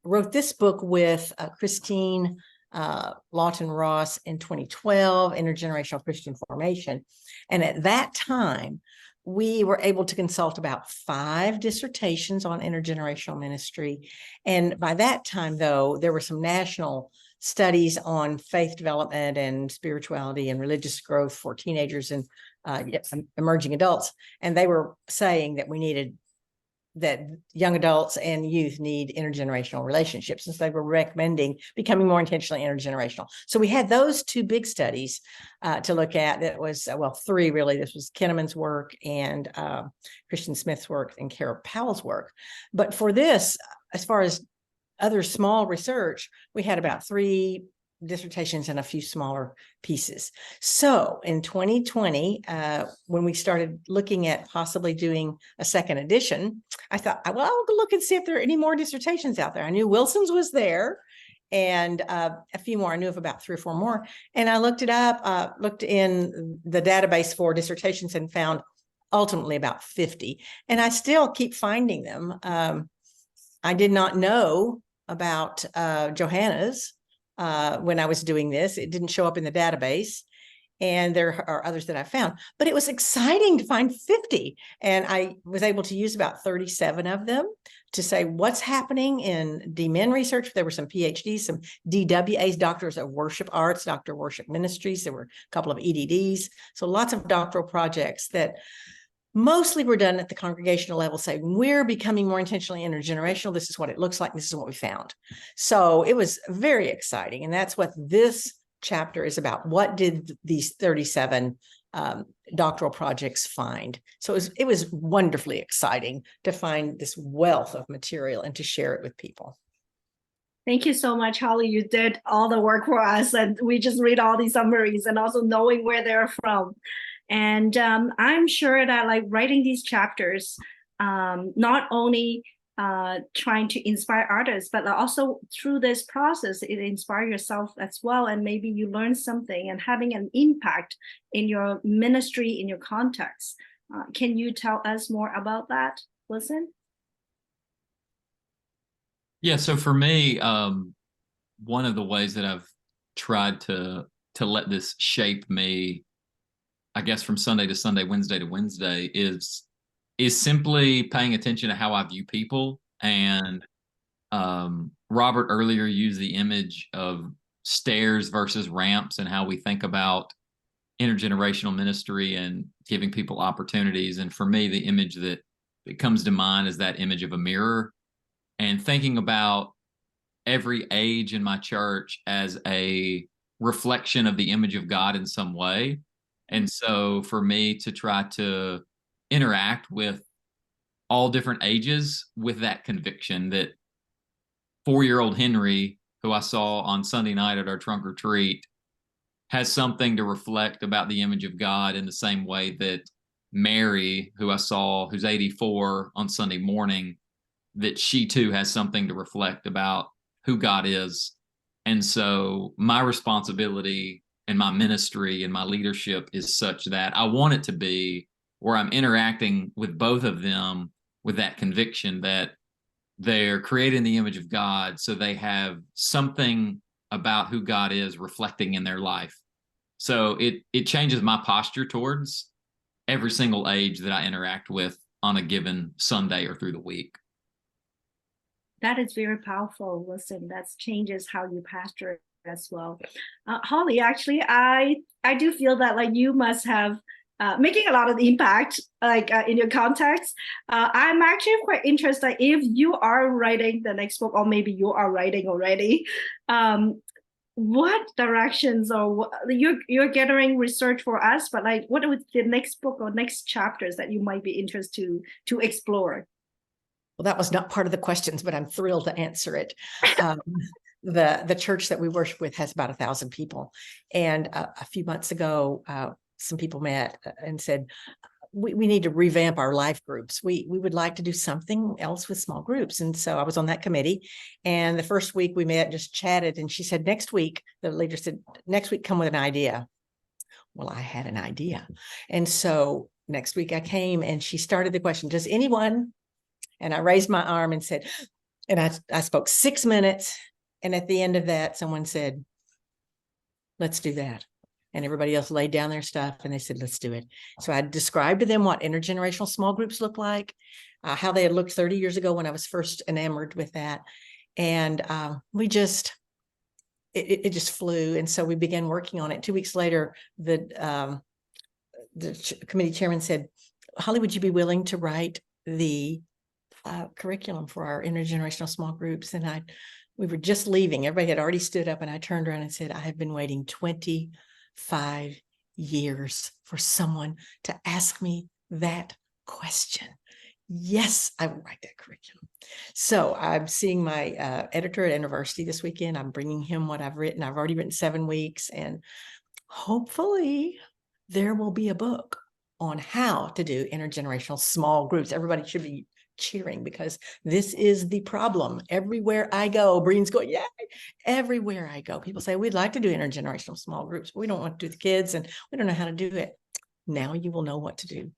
Wrote this book with Christine Lawton Ross in 2012, Intergenerational Christian Formation. And at that time, we were able to consult about 5 dissertations on intergenerational ministry. And by that time, though, there were some national studies on faith development and spirituality and religious growth for teenagers and emerging adults. And they were saying that young adults and youth need intergenerational relationships. And so they were recommending becoming more intentionally intergenerational. So we had those 2 big studies to look at. That was, 3 really. This was Kinnaman's work and Christian Smith's work and Carol Powell's work. But for this, as far as other small research, we had about 3 dissertations and a few smaller pieces. So in 2020, when we started looking at possibly doing a second edition, I thought, well, I'll look and see if there are any more dissertations out there. I knew Wilson's was there, and a few more. I knew of about 3 or 4 more. And I looked it up, looked in the database for dissertations, and found ultimately about 50. And I still keep finding them. I did not know about Johannah's when I was doing this. It didn't show up in the database, and there are others that I found, but it was exciting to find 50. And I was able to use about 37 of them to say what's happening in DMin research. There were some PhDs, some DWAs, Doctors of Worship Arts, Doctor of Worship Ministries. There were a couple of EDDs. So lots of doctoral projects that Mostly we're done at the congregational level saying we're becoming more intentionally intergenerational. This is what it looks like. This is what we found. So it was very exciting. And that's what this chapter is about. What did these 37 doctoral projects find? So it was wonderfully exciting to find this wealth of material and to share it with people. Thank you so much, Holly. You did all the work for us, and we just read all these summaries and also knowing where they're from. And I'm sure that like writing these chapters, not only trying to inspire others, but also through this process, it inspires yourself as well. And maybe you learn something and having an impact in your ministry, in your context. Can you tell us more about that, Wilson? Yeah, so for me, one of the ways that I've tried to let this shape me, I guess from Sunday to Sunday, Wednesday to Wednesday, is simply paying attention to how I view people. And Robert earlier used the image of stairs versus ramps and how we think about intergenerational ministry and giving people opportunities. And for me, the image that comes to mind is that image of a mirror, and thinking about every age in my church as a reflection of the image of God in some way. And so for me to try to interact with all different ages with that conviction that 4-year-old Henry, who I saw on Sunday night at our trunk retreat, has something to reflect about the image of God in the same way that Mary, who I saw, who's 84 on Sunday morning, that she too has something to reflect about who God is. And so my responsibility and my ministry and my leadership is such that I want it to be where I'm interacting with both of them with that conviction that they're created in the image of God, so they have something about who God is reflecting in their life. So it changes my posture towards every single age that I interact with on a given Sunday or through the week. That is very powerful. Listen, that changes how you pastor as well. Holly, actually, I do feel that like you must have making a lot of impact like in your context. I'm actually quite interested if you are writing the next book, or maybe you are writing already. What directions or what, you're gathering research for us, but like what would the next book or next chapters that you might be interested to explore? Well, that was not part of the questions, but I'm thrilled to answer it. The church that we worship with has about 1,000 people. And a few months ago, some people met and said, we need to revamp our life groups. We would like to do something else with small groups. And so I was on that committee. And the first week we met, just chatted. And she said, next week, the leader said, next week, come with an idea. Well, I had an idea. And so next week I came and she started the question, does anyone? And I raised my arm and said, and I spoke 6 minutes. And at the end of that, someone said, let's do that. And everybody else laid down their stuff and they said, let's do it. So I described to them what intergenerational small groups look like, how they had looked 30 years ago when I was first enamored with that. And we just, it just flew. And so we began working on it. 2 weeks later, the committee chairman said, Holly, would you be willing to write the curriculum for our intergenerational small groups? And we were just leaving. Everybody had already stood up and I turned around and said, I have been waiting 25 years for someone to ask me that question. Yes, I will write that curriculum. So I'm seeing my editor at university this weekend. I'm bringing him what I've written. I've already written 7 weeks, and hopefully there will be a book on how to do intergenerational small groups. Everybody should be cheering because this is the problem. Everywhere I go, Breen's going, yay. Everywhere I go, people say, we'd like to do intergenerational small groups. We don't want to do the kids and we don't know how to do it. Now you will know what to do.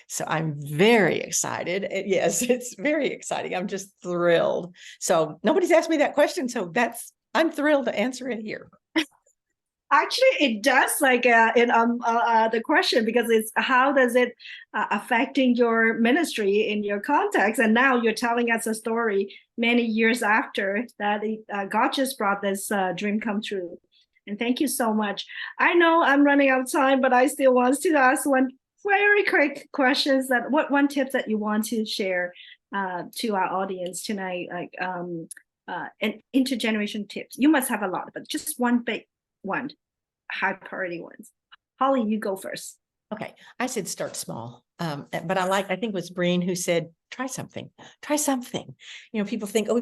So I'm very excited. Yes, it's very exciting. I'm just thrilled. So nobody's asked me that question. So I'm thrilled to answer it here. Actually, it does like in the question, because it's how does it affecting your ministry in your context? And now you're telling us a story many years after that God just brought this dream come true. And thank you so much. I know I'm running out of time, but I still want to ask one very quick questions that what one tip that you want to share to our audience tonight, like an intergeneration tips. You must have a lot, but just one big one, high priority ones. Holly, you go first. Okay, I said start small, but I think it was Breen who said try something. People think, oh,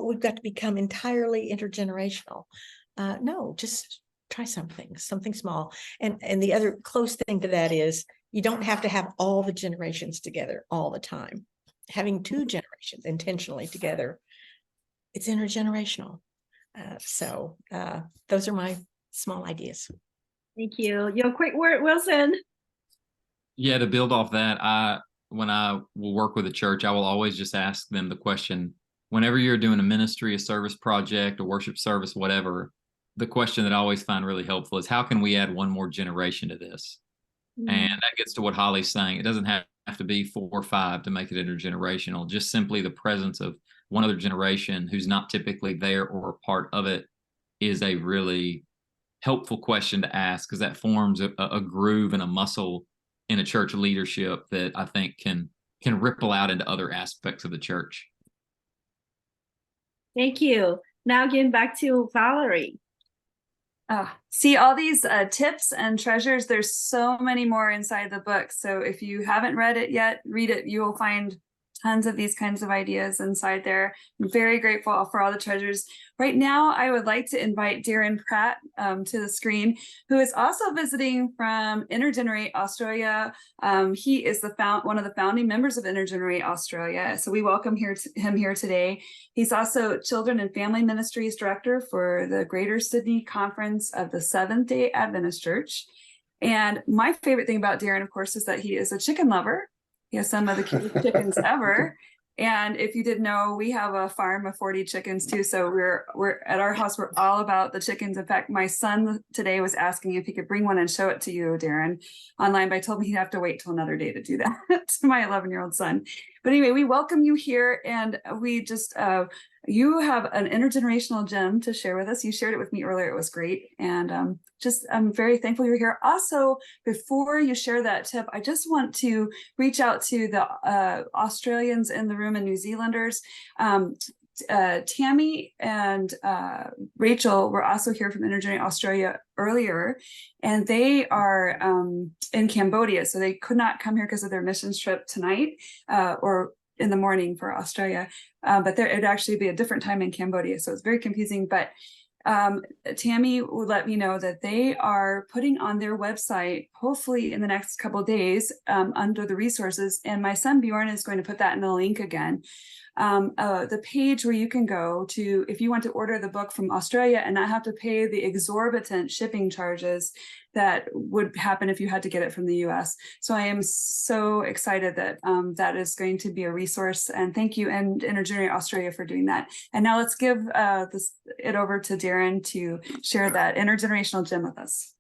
we've got to become entirely intergenerational. No, just try something small. And the other close thing to that is you don't have to have all the generations together all the time. Having 2 generations intentionally together, it's intergenerational. So those are my small ideas. Thank you. Your quick word, Wilson. Yeah, to build off that, when I will work with a church, I will always just ask them the question, whenever you're doing a ministry, a service project, a worship service, whatever, the question that I always find really helpful is how can we add one more generation to this? And that gets to what Holly's saying. It doesn't have to be 4 or 5 to make it intergenerational. Just simply the presence of one other generation who's not typically there or a part of it is a really helpful question to ask, because that forms a groove and a muscle in a church leadership that I think can ripple out into other aspects of the church. Thank you. Now getting back to Valerie. See all these tips and treasures. There's so many more inside the book. So if you haven't read it yet, read it. You will find tons of these kinds of ideas inside there. I'm very grateful for all the treasures. Right now, I would like to invite Daron Pratt to the screen, who is also visiting from InterGenerate Australia. He is one of the founding members of InterGenerate Australia. So we welcome him here today. He's also Children and Family Ministries Director for the Greater Sydney Conference of the Seventh-day Adventist Church. And my favorite thing about Daron, of course, is that he is a chicken lover. He has some of the cutest chickens ever. And if you didn't know, we have a farm of 40 chickens too. So we're at our house, we're all about the chickens. In fact, my son today was asking if he could bring one and show it to you, Daron, online, but I told him he'd have to wait till another day to do that to my 11-year-old son. But anyway, we welcome you here, and we just you have an intergenerational gem to share with us. You shared it with me earlier. It was great. And I'm very thankful you're here. Also, before you share that tip, I just want to reach out to the Australians in the room and New Zealanders. Tammy and Rachel were also here from InterGenerate Australia earlier, and they are in Cambodia. So they could not come here because of their missions trip tonight or in the morning for Australia. But it'd actually be a different time in Cambodia. So it's very confusing. But Tammy would let me know that they are putting on their website, hopefully in the next couple of days, under the resources. And my son Bjorn is going to put that in the link again. The page where you can go to if you want to order the book from Australia and not have to pay the exorbitant shipping charges that would happen if you had to get it from the US. So I am so excited that that is going to be a resource, and thank you and InterGenerate Australia for doing that. And now let's give it over to Daron to share that intergenerational gem with us.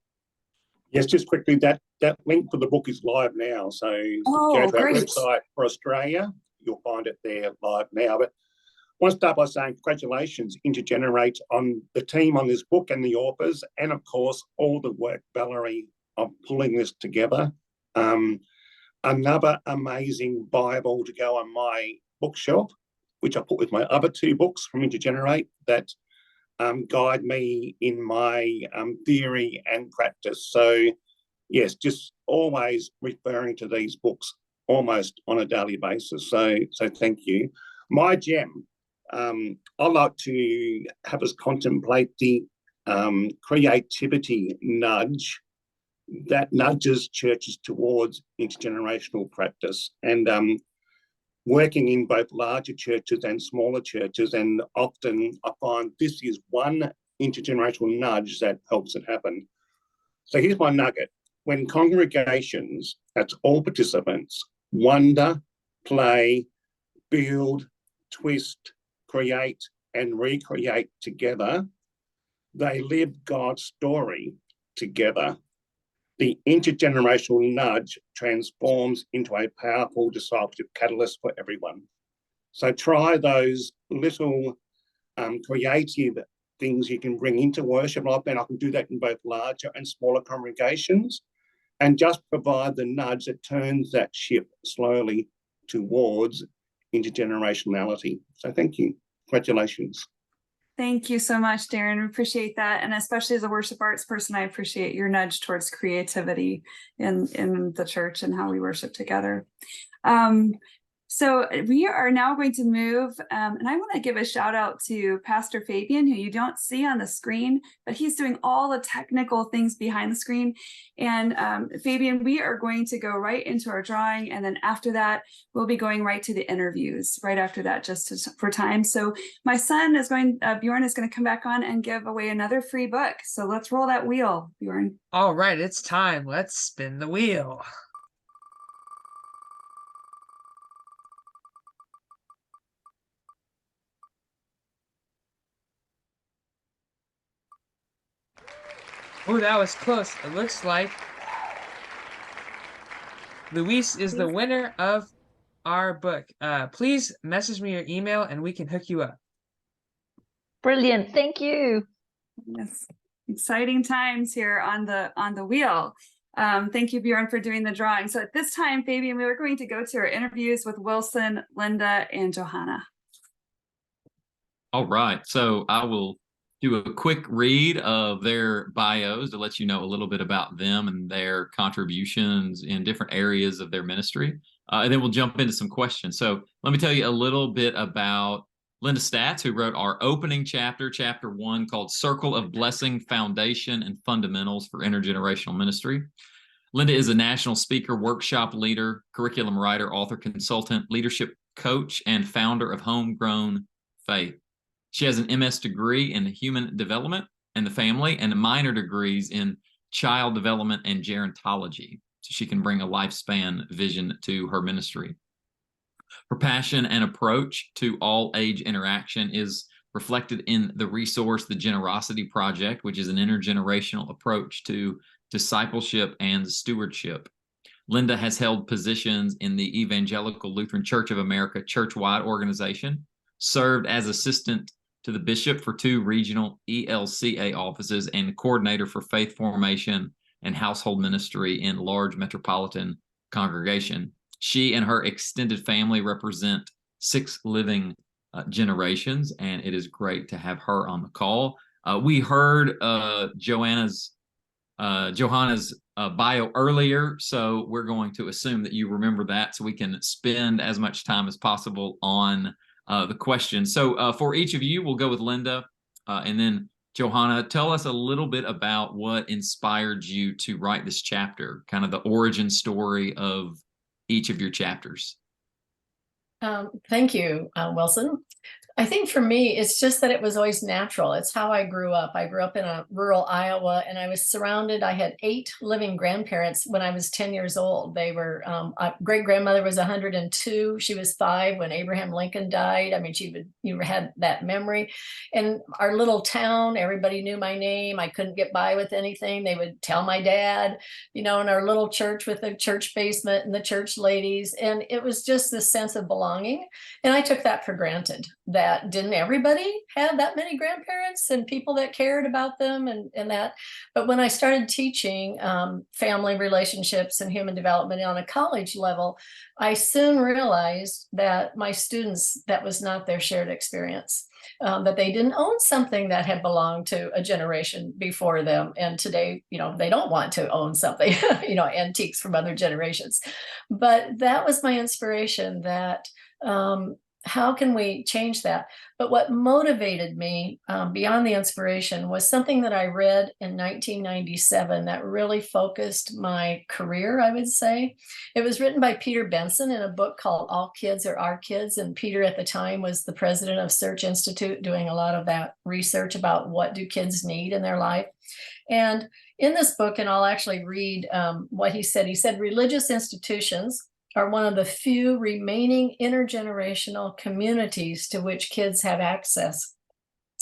Yes, just quickly, that link for the book is live now. So go to our website for Australia. You'll find it there live now. But I want to start by saying congratulations, InterGenerate, on the team on this book and the authors, and of course, all the work, Valerie, of pulling this together. Another amazing Bible to go on my bookshelf, which I put with my other 2 books from InterGenerate that guide me in my theory and practice. So yes, just always referring to these books almost on a daily basis. So thank you. My gem, I like to have us contemplate the creativity nudge that nudges churches towards intergenerational practice, and working in both larger churches and smaller churches. And often I find this is one intergenerational nudge that helps it happen. So here's my nugget. When congregations, that's all participants, wonder, play, build, twist, create, and recreate together, they live God's story together. The intergenerational nudge transforms into a powerful discipleship catalyst for everyone. So try those little creative things you can bring into worship. And I can do that in both larger and smaller congregations. and just provide the nudge that turns that ship slowly towards intergenerationality. So thank you. Congratulations. Thank you so much, Daron. We appreciate that. And especially as a worship arts person, I appreciate your nudge towards creativity in the church and how we worship together. So we are now going to move, and I want to give a shout out to Pastor Fabian, who you don't see on the screen, but he's doing all the technical things behind the screen. And Fabian, we are going to go right into our drawing, and then after that, we'll be going right to the interviews right after that, for time. So my son is Bjorn is going to come back on and give away another free book. So let's roll that wheel, Bjorn. All right, it's time. Let's spin the wheel. Oh, that was close. It looks like Luis is the winner of our book. Please message me your email and we can hook you up. Brilliant. Thank you. Yes. Exciting times here on the wheel. Thank you, Bjorn, for doing the drawing. So at this time, Fabian, we are going to go to our interviews with Wilson, Linda, and Johannah. All right. So I will do a quick read of their bios to let you know a little bit about them and their contributions in different areas of their ministry. And then we'll jump into some questions. So let me tell you a little bit about Linda Staats, who wrote our opening chapter, chapter 1, called Circle of Blessing, Foundation and Fundamentals for Intergenerational Ministry. Linda is a national speaker, workshop leader, curriculum writer, author, consultant, leadership coach, and founder of Homegrown Faith. She has an MS degree in human development and the family and minor degrees in child development and gerontology, so she can bring a lifespan vision to her ministry. Her passion and approach to all age interaction is reflected in the resource, The Generosity Project, which is an intergenerational approach to discipleship and stewardship. Linda has held positions in the Evangelical Lutheran Church of America church-wide organization, served as assistant to the bishop for 2 regional ELCA offices, and coordinator for faith formation and household ministry in large metropolitan congregation. She and her extended family represent 6 living generations, and it is great to have her on the call. We heard Johannah's bio earlier, so we're going to assume that you remember that so we can spend as much time as possible on the question. So for each of you, we'll go with Linda and then Johannah. Tell us a little bit about what inspired you to write this chapter, kind of the origin story of each of your chapters. Thank you, Wilson. I think for me, it's just that it was always natural. It's how I grew up. I grew up in a rural Iowa, and I was surrounded. I had 8 living grandparents when I was 10 years old. They were, great-grandmother was 102. She was 5 when Abraham Lincoln died. I mean, you had that memory. And our little town, everybody knew my name. I couldn't get by with anything. They would tell my dad, in our little church with the church basement and the church ladies. And it was just this sense of belonging. And I took that for granted. That didn't everybody have that many grandparents and people that cared about them and that. But when I started teaching family relationships and human development on a college level, I soon realized that my students, that was not their shared experience, that they didn't own something that had belonged to a generation before them. And today, they don't want to own something, antiques from other generations. But that was my inspiration, that how can we change that? But what motivated me beyond the inspiration was something that I read in 1997 that really focused my career, I would say. It was written by Peter Benson in a book called All Kids Are Our Kids. And Peter at the time was the president of Search Institute, doing a lot of that research about what do kids need in their life. And in this book, and I'll actually read what he said, religious institutions are one of the few remaining intergenerational communities to which kids have access.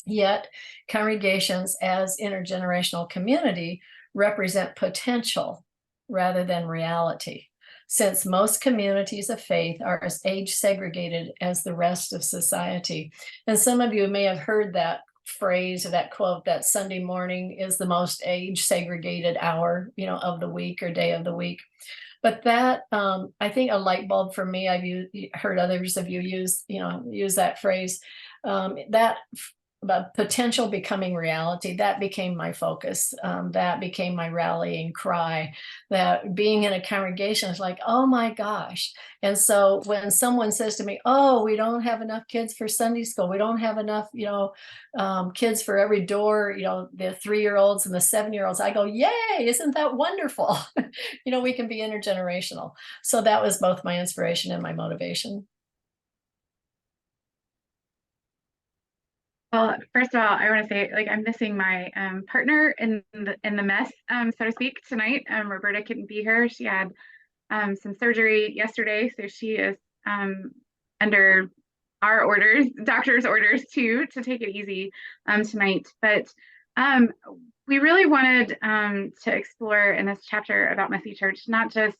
Yet, congregations as intergenerational community represent potential rather than reality, since most communities of faith are as age segregated as the rest of society. And some of you may have heard that phrase or that quote that Sunday morning is the most age segregated hour, of the week or day of the week. But that, I think a light bulb for me, heard others of you use that phrase, that but potential becoming reality, that became my focus. That became my rallying cry, that being in a congregation is like, oh my gosh. And so when someone says to me, oh, we don't have enough kids for Sunday school, we don't have enough, kids for every door, the 3-year-olds and the 7-year-olds, I go, yay, isn't that wonderful? We can be intergenerational. So that was both my inspiration and my motivation. Well, first of all, I want to say, I'm missing my partner in the mess, so to speak, tonight. Roberta couldn't be here. She had some surgery yesterday, so she is under our orders, doctor's orders too, to take it easy tonight. But we really wanted to explore in this chapter about Messy Church, not just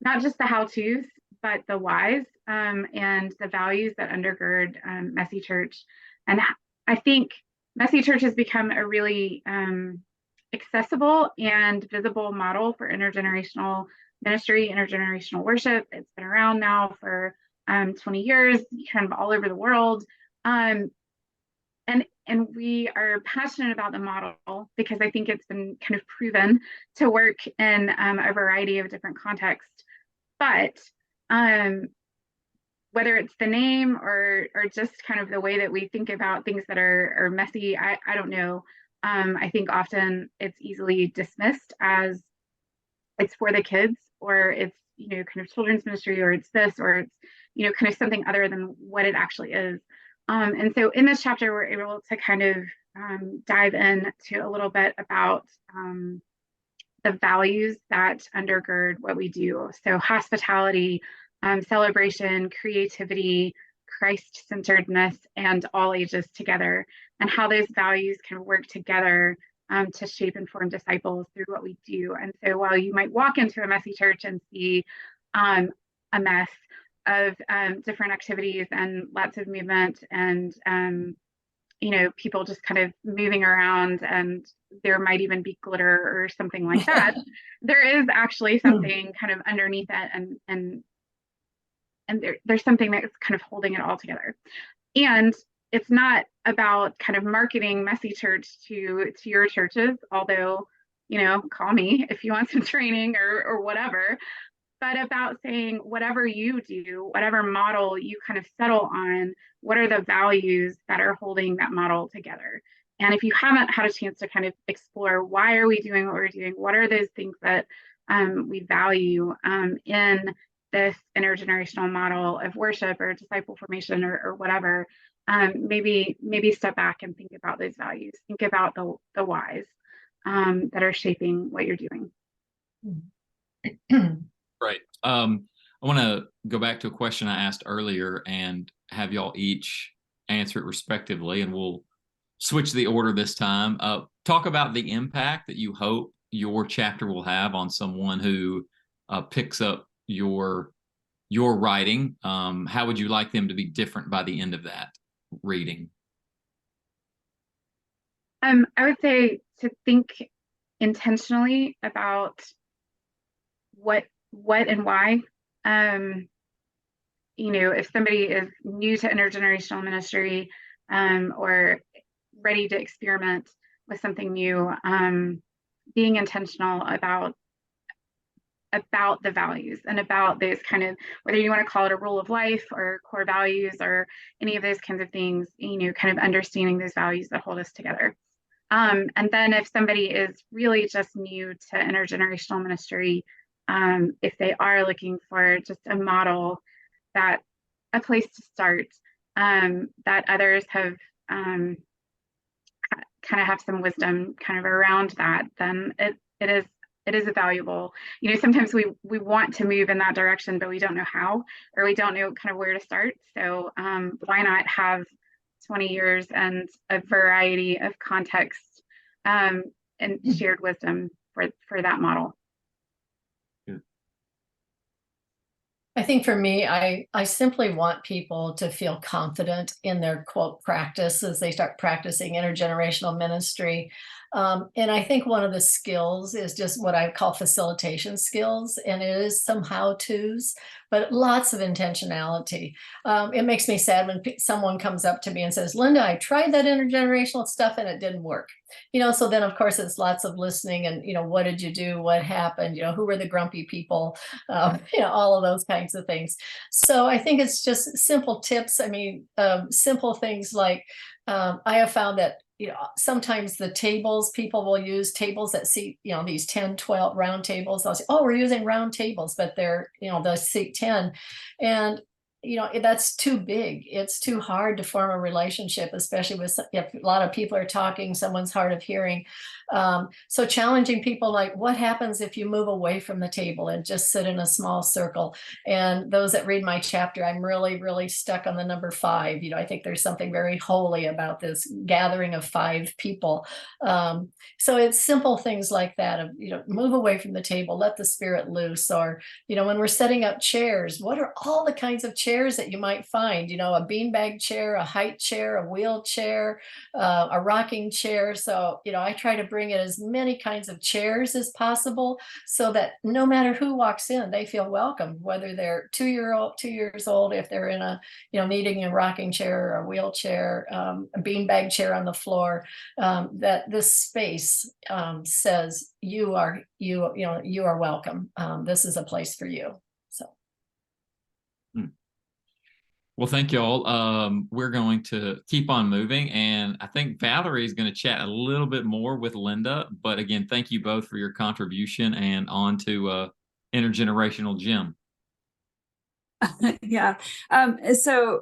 the how-tos, but the whys and the values that undergird Messy Church. And I think Messy Church has become a really accessible and visible model for intergenerational ministry, intergenerational worship. It's been around now for 20 years, kind of all over the world. And we are passionate about the model because I think it's been kind of proven to work in a variety of different contexts. But whether it's the name or just kind of the way that we think about things that are messy, I don't know. I think often it's easily dismissed as it's for the kids, or it's kind of children's ministry, or it's this, or it's kind of something other than what it actually is. And so in this chapter, we're able to kind of dive into a little bit about the values that undergird what we do. So hospitality, celebration, creativity, Christ-centeredness, and all ages together, and how those values can work together to shape and form disciples through what we do. And so while you might walk into a messy church and see a mess of different activities and lots of movement and people just kind of moving around, and there might even be glitter or something like that, there is actually something kind of underneath it, and there's something that's kind of holding it all together. And it's not about kind of marketing Messy Church to your churches, although, call me if you want some training or whatever, but about saying whatever you do, whatever model you kind of settle on, what are the values that are holding that model together? And if you haven't had a chance to kind of explore why are we doing what we're doing, what are those things that we value in this intergenerational model of worship or disciple formation or whatever, maybe step back and think about those values, think about the whys that are shaping what you're doing. Right. I want to go back to a question I asked earlier and have y'all each answer it respectively, and we'll switch the order this time. Talk about the impact that you hope your chapter will have on someone who picks up your writing. How would you like them to be different by the end of that reading? I would say to think intentionally about what and why. If somebody is new to intergenerational ministry or ready to experiment with something new, being intentional about the values and about those kind of, whether you want to call it a rule of life or core values or any of those kinds of things, kind of understanding those values that hold us together. And then if somebody is really just new to intergenerational ministry, if they are looking for just a model, that a place to start, that others have kind of have some wisdom kind of around that, then it is a valuable. Sometimes we want to move in that direction, but we don't know how, or we don't know kind of where to start. So why not have 20 years and a variety of context and shared wisdom for that model? I think for me, I simply want people to feel confident in their quote practice as they start practicing intergenerational ministry. And I think one of the skills is just what I call facilitation skills, and it is some how-tos, but lots of intentionality. It makes me sad when someone comes up to me and says, Linda, I tried that intergenerational stuff and it didn't work. So then of course it's lots of listening and, what did you do? What happened? Who were the grumpy people? All of those kinds of things. So I think it's just simple tips. Simple things like I have found that sometimes the tables, people will use tables that seat, these 10, 12 round tables. They'll say, oh, we're using round tables, but they're, they'll seat 10. And, that's too big. It's too hard to form a relationship, especially if a lot of people are talking, someone's hard of hearing. So challenging people like, what happens if you move away from the table and just sit in a small circle? And those that read my chapter, I'm really, really stuck on the number 5. I think there's something very holy about this gathering of 5 people. So it's simple things like that of, move away from the table, let the spirit loose. Or, when we're setting up chairs, what are all the kinds of chairs that you might find? A beanbag chair, a height chair, a wheelchair, a rocking chair. So, I try to bring in as many kinds of chairs as possible so that no matter who walks in, they feel welcome, whether they're 2 years old, if they're in a, needing a rocking chair or a wheelchair, a beanbag chair on the floor, that this space says you are welcome. This is a place for you. So. Well, thank you all. We're going to keep on moving, and I think Valerie is going to chat a little bit more with Linda. But again, thank you both for your contribution, and on to intergenerational Jim. Yeah. So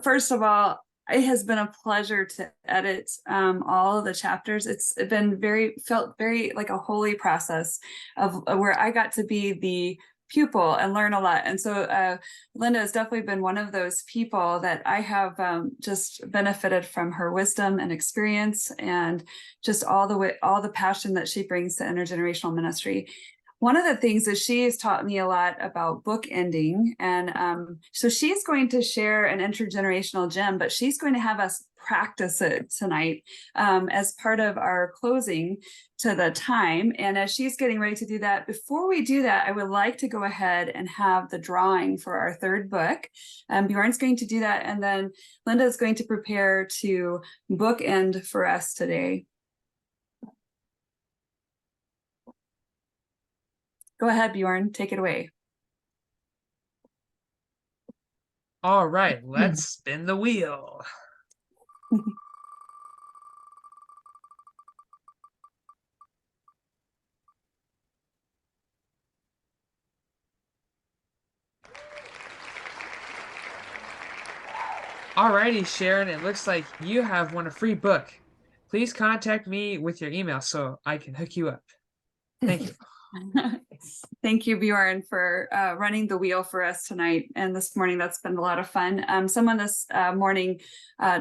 first of all, it has been a pleasure to edit all of the chapters. It's been felt very like a holy process of where I got to be the pupil and learn a lot. And so Linda has definitely been one of those people that I have just benefited from her wisdom and experience, and just all the passion that she brings to intergenerational ministry. One of the things is she has taught me a lot about book ending. And so she's going to share an intergenerational gem, but she's going to have us practice it tonight as part of our closing to the time. And as she's getting ready to do that, before we do that, I would like to go ahead and have the drawing for our 3rd book. Bjorn's going to do that. And then Linda is going to prepare to bookend for us today. Go ahead, Bjorn, take it away. All right, let's spin the wheel. Alrighty, Sharon, it looks like you have won a free book. Please contact me with your email so I can hook you up. Thank you. Thank you, Bjorn, for running the wheel for us tonight and this morning. That's been a lot of fun. Someone this morning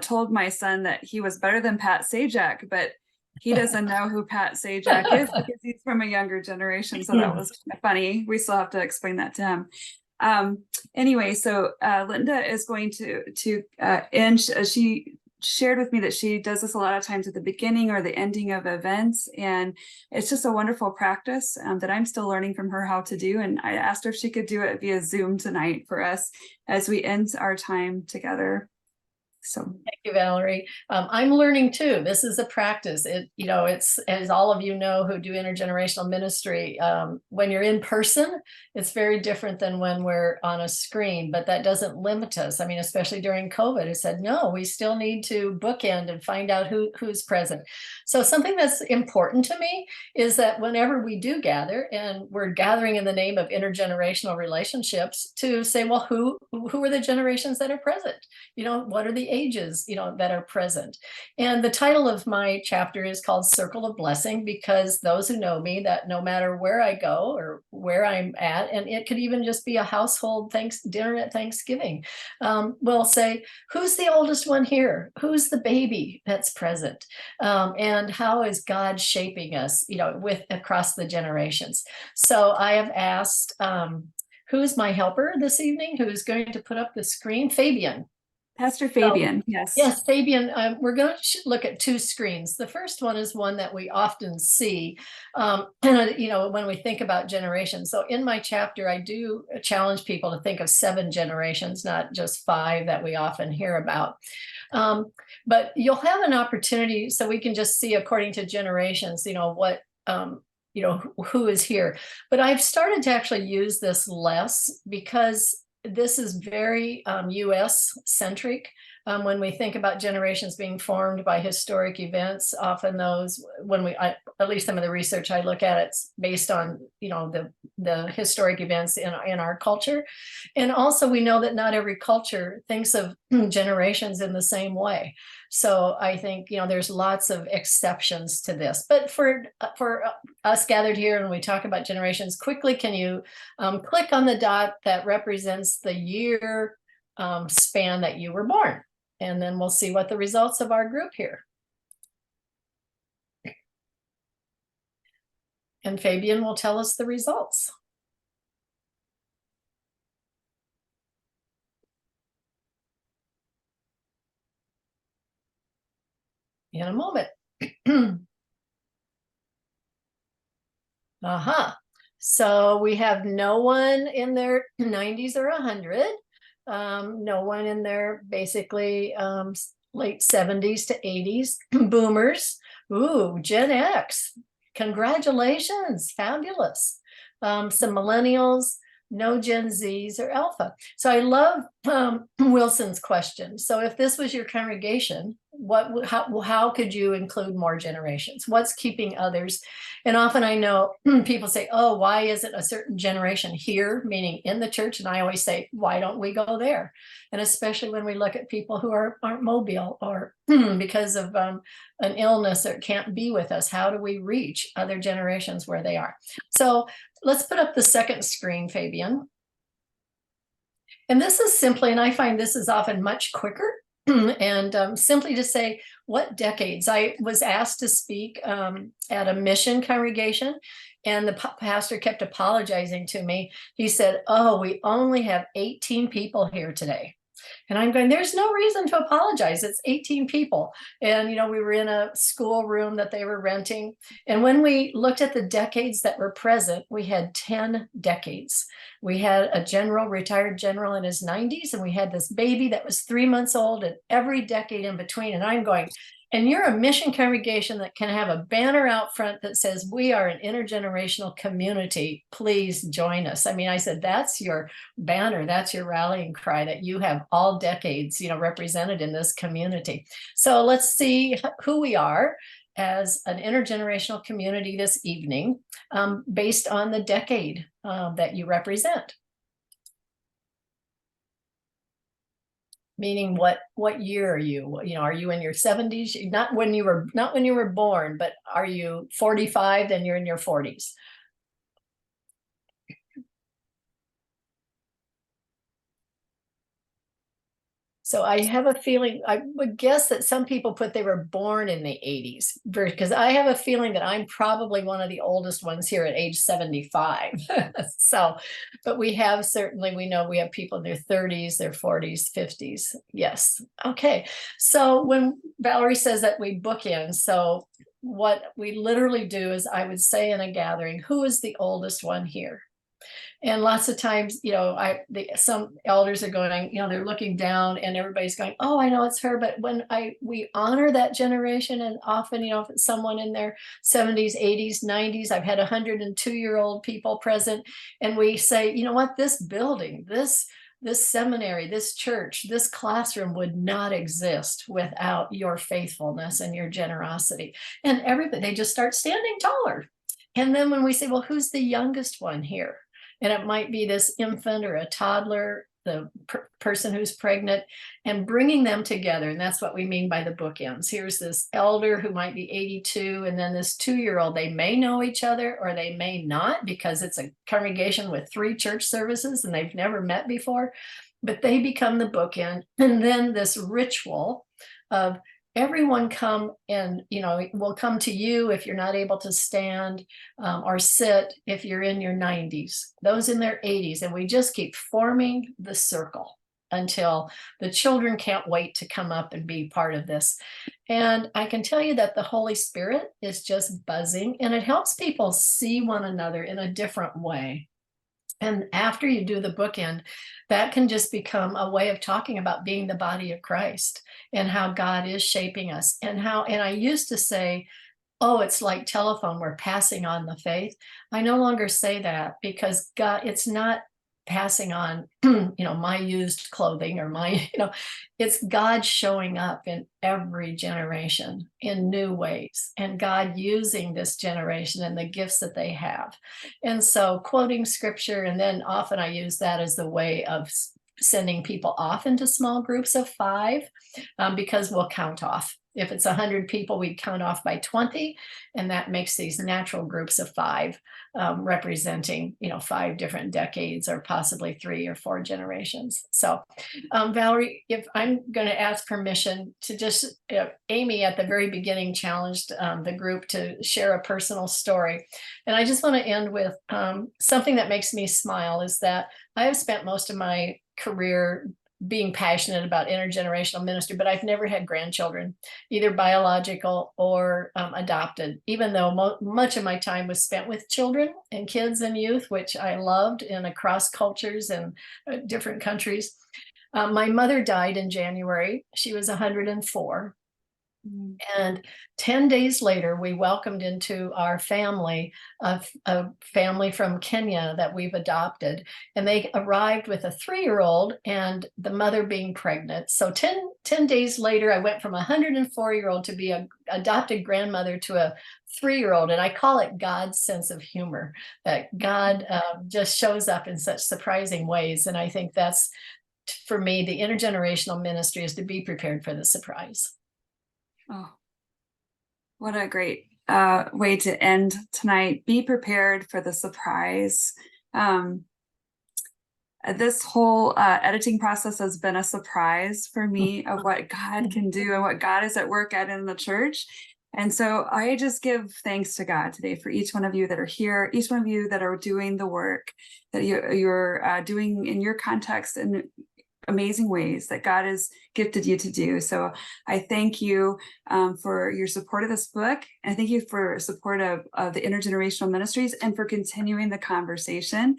told my son that he was better than Pat Sajak, but he doesn't know who Pat Sajak is because he's from a younger generation. So that was kind of funny. We still have to explain that to him. Anyway, so Linda is going to end. She shared with me that she does this a lot of times at the beginning or the ending of events, and it's just a wonderful practice that I'm still learning from her how to do. And I asked her if she could do it via Zoom tonight for us as we end our time together. So thank you, Valerie. I'm learning too. This is a practice. It's, as all of you know who do intergenerational ministry, when you're in person, it's very different than when we're on a screen, but that doesn't limit us. Especially during COVID, I said, no, we still need to bookend and find out who's present. So something that's important to me is that whenever we do gather, and we're gathering in the name of intergenerational relationships, to say, well, who are the generations that are present? What are the ages, that are present? And the title of my chapter is called Circle of Blessing, because those who know me, that no matter where I go or where I'm at, and it could even just be a household dinner at Thanksgiving, will say, who's the oldest one here? Who's the baby that's present? And how is God shaping us, across the generations? So I have asked Who's my helper this evening? Who's going to put up the screen? Fabian. Pastor Fabian, yes. Yes, Fabian, we're going to look at two screens. The first one is one that we often see, when we think about generations. So in my chapter, I do challenge people to think of 7 generations, not just 5 that we often hear about. But you'll have an opportunity, so we can just see according to generations, what, who is here. But I've started to actually use this less because this is very US centric. When we think about generations being formed by historic events, often those, at least some of the research I look at, it's based on, the historic events in our culture. And also we know that not every culture thinks of generations in the same way. So I think, there's lots of exceptions to this. But for us gathered here and we talk about generations, quickly, can you click on the dot that represents the year span that you were born? And then we'll see what the results of our group here. And Fabian will tell us the results. In a moment. So we have no one in their 90s or 100. No one in their basically late 70s to 80s. Boomers. Ooh, Gen X. Congratulations. Fabulous. Some millennials. No Gen Zs or Alpha. So I love Wilson's question. So if this was your congregation, how could you include more generations? What's keeping others? And often I know people say, oh, why isn't a certain generation here, meaning in the church? And I always say, why don't we go there? And especially when we look at people who aren't mobile or because of an illness or can't be with us, how do we reach other generations where they are? So let's put up the second screen, Fabian. And this is simply, and I find this is often much quicker, and simply to say what decades. I was asked to speak at a mission congregation, and the pastor kept apologizing to me. He said, oh, we only have 18 people here today. And I'm going, there's no reason to apologize. It's 18 people. And, we were in a school room that they were renting. And when we looked at the decades that were present, we had 10 decades. We had a retired general in his 90s, and we had this baby that was 3 months old, and every decade in between. And I'm going, and you're a mission congregation that can have a banner out front that says, we are an intergenerational community. Please join us. I mean, I said, that's your banner. That's your rallying cry, that you have all decades, represented in this community. So let's see who we are as an intergenerational community this evening, based on the decade that you represent. Meaning what year are you? Are you in your 70s? Not when you were born, but are you 45? Then you're in your 40s. So I have a feeling, I would guess that some people put they were born in the 80s, because I have a feeling that I'm probably one of the oldest ones here at age 75. So, but we know we have people in their 30s, their 40s, 50s. Yes. Okay. So when Valerie says that we bookend, so what we literally do is, I would say in a gathering, who is the oldest one here? And lots of times, some elders are going, they're looking down and everybody's going, oh, I know it's her. But when we honor that generation, and often, if it's someone in their 70s, 80s, 90s, I've had 102-year-old people present, and we say, you know what, this building, this seminary, this church, this classroom would not exist without your faithfulness and your generosity. And everybody, they just start standing taller. And then when we say, well, who's the youngest one here? And it might be this infant or a toddler, the person who's pregnant, and bringing them together. And that's what we mean by the bookends. Here's this elder who might be 82, and then this 2-year-old. They may know each other or they may not, because it's a congregation with 3 church services and they've never met before, but they become the bookend. And then this ritual of everyone come and, will come to you if you're not able to stand or sit if you're in your 90s, those in their 80s. And we just keep forming the circle until the children can't wait to come up and be part of this. And I can tell you that the Holy Spirit is just buzzing, and it helps people see one another in a different way. And after you do the bookend, that can just become a way of talking about being the body of Christ and how God is shaping us, and I used to say, oh, it's like telephone, we're passing on the faith. I no longer say that, because God, it's not passing on, my used clothing or my, it's God showing up in every generation in new ways, and God using this generation and the gifts that they have. And so quoting scripture, and then often I use that as the way of sending people off into small groups of 5, because we'll count off. If it's 100 people, we count off by 20, and that makes these natural groups of 5, representing, 5 different decades, or possibly 3 or 4 generations. So, Valerie, if I'm going to ask permission to just, Amy at the very beginning challenged the group to share a personal story. And I just want to end with something that makes me smile, is that I have spent most of my career being passionate about intergenerational ministry, but I've never had grandchildren, either biological or adopted, even though much of my time was spent with children and kids and youth, which I loved, and across cultures and different countries. My mother died in January. She was 104. And 10 days later, we welcomed into our family a family from Kenya that we've adopted. And they arrived with a 3-year-old, and the mother being pregnant. So 10 days later, I went from a 104-year-old to be an adopted grandmother to a 3-year-old. And I call it God's sense of humor, that God just shows up in such surprising ways. And I think that's, for me, the intergenerational ministry is to be prepared for the surprise. Oh, what a great way to end tonight. Be prepared for the surprise. This whole editing process has been a surprise for me of what God can do and what God is at work at in the church. And so I just give thanks to God today for each one of you that are here, each one of you that are doing the work that you're doing in your context and amazing ways that God has gifted you to do. So I thank you for your support of this book. And I thank you for support of the intergenerational ministries and for continuing the conversation.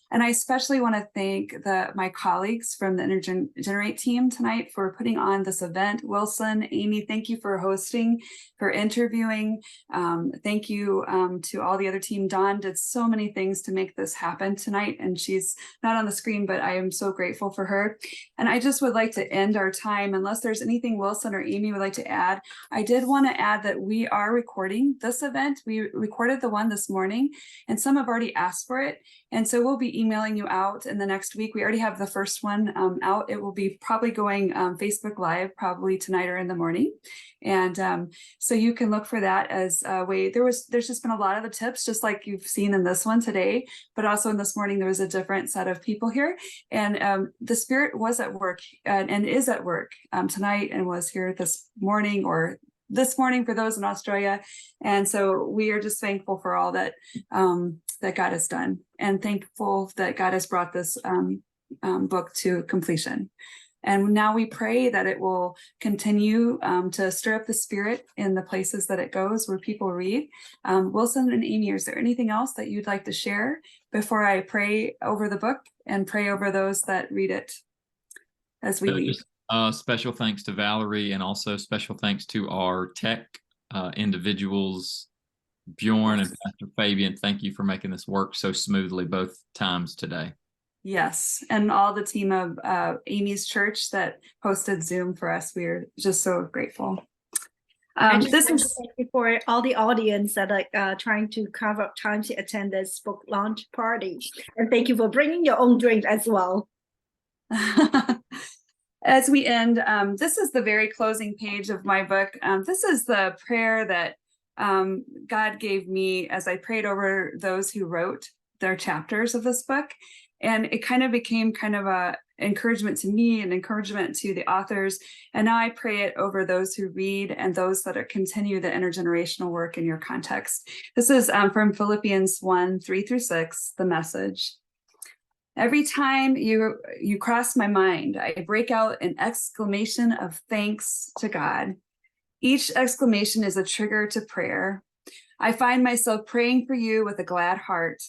And I especially want to thank my colleagues from the InterGenerate team tonight for putting on this event. Wilson, Amy, thank you for hosting, for interviewing. Thank you to all the other team. Dawn did so many things to make this happen tonight, and she's not on the screen, but I am so grateful for her. And I just would like to end our time, unless there's anything Wilson or Amy would like to add. I did want to add that we are recording this event. We recorded the one this morning, and some have already asked for it. And so we'll be emailing you out in the next week. We already have the first one out. It will be probably going Facebook Live probably tonight or in the morning. And so you can look for that as a way. There's just been a lot of the tips, just like you've seen in this one today, but also in this morning, there was a different set of people here. And the Spirit was at work and is at work tonight, and was here this morning or this morning for those in Australia. And so we are just thankful for all that that God has done, and thankful that God has brought this book to completion. And now we pray that it will continue to stir up the Spirit in the places that it goes, where people read. Wilson and Amy, is there anything else that you'd like to share before I pray over the book and pray over those that read it as we leave? Special thanks to Valerie, and also special thanks to our tech individuals, Bjorn and Pastor Fabian. Thank you for making this work so smoothly both times today. Yes, and all the team of Amy's church that hosted Zoom for us. We are just so grateful. This is thank you for all the audience that are trying to carve up time to attend this book launch party, and thank you for bringing your own drink as well. As we end, this is the very closing page of my book. This is the prayer that God gave me as I prayed over those who wrote their chapters of this book. And it kind of became kind of encouragement to me and encouragement to the authors. And now I pray it over those who read and those that are continue the intergenerational work in your context. This is from Philippians 1:3-6, the Message. Every time you cross my mind, I break out an exclamation of thanks to God. Each exclamation is a trigger to prayer. I find myself praying for you with a glad heart.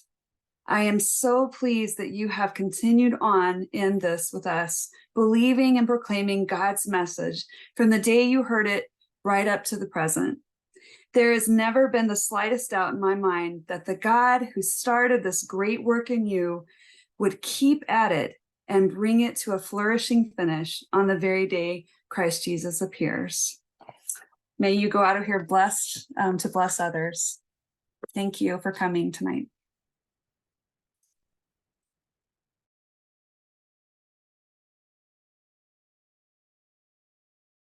I am so pleased that you have continued on in this with us, believing and proclaiming God's message from the day you heard it right up to the present. There has never been the slightest doubt in my mind that the God who started this great work in you would keep at it and bring it to a flourishing finish on the very day Christ Jesus appears. May you go out of here blessed to bless others. Thank you for coming tonight.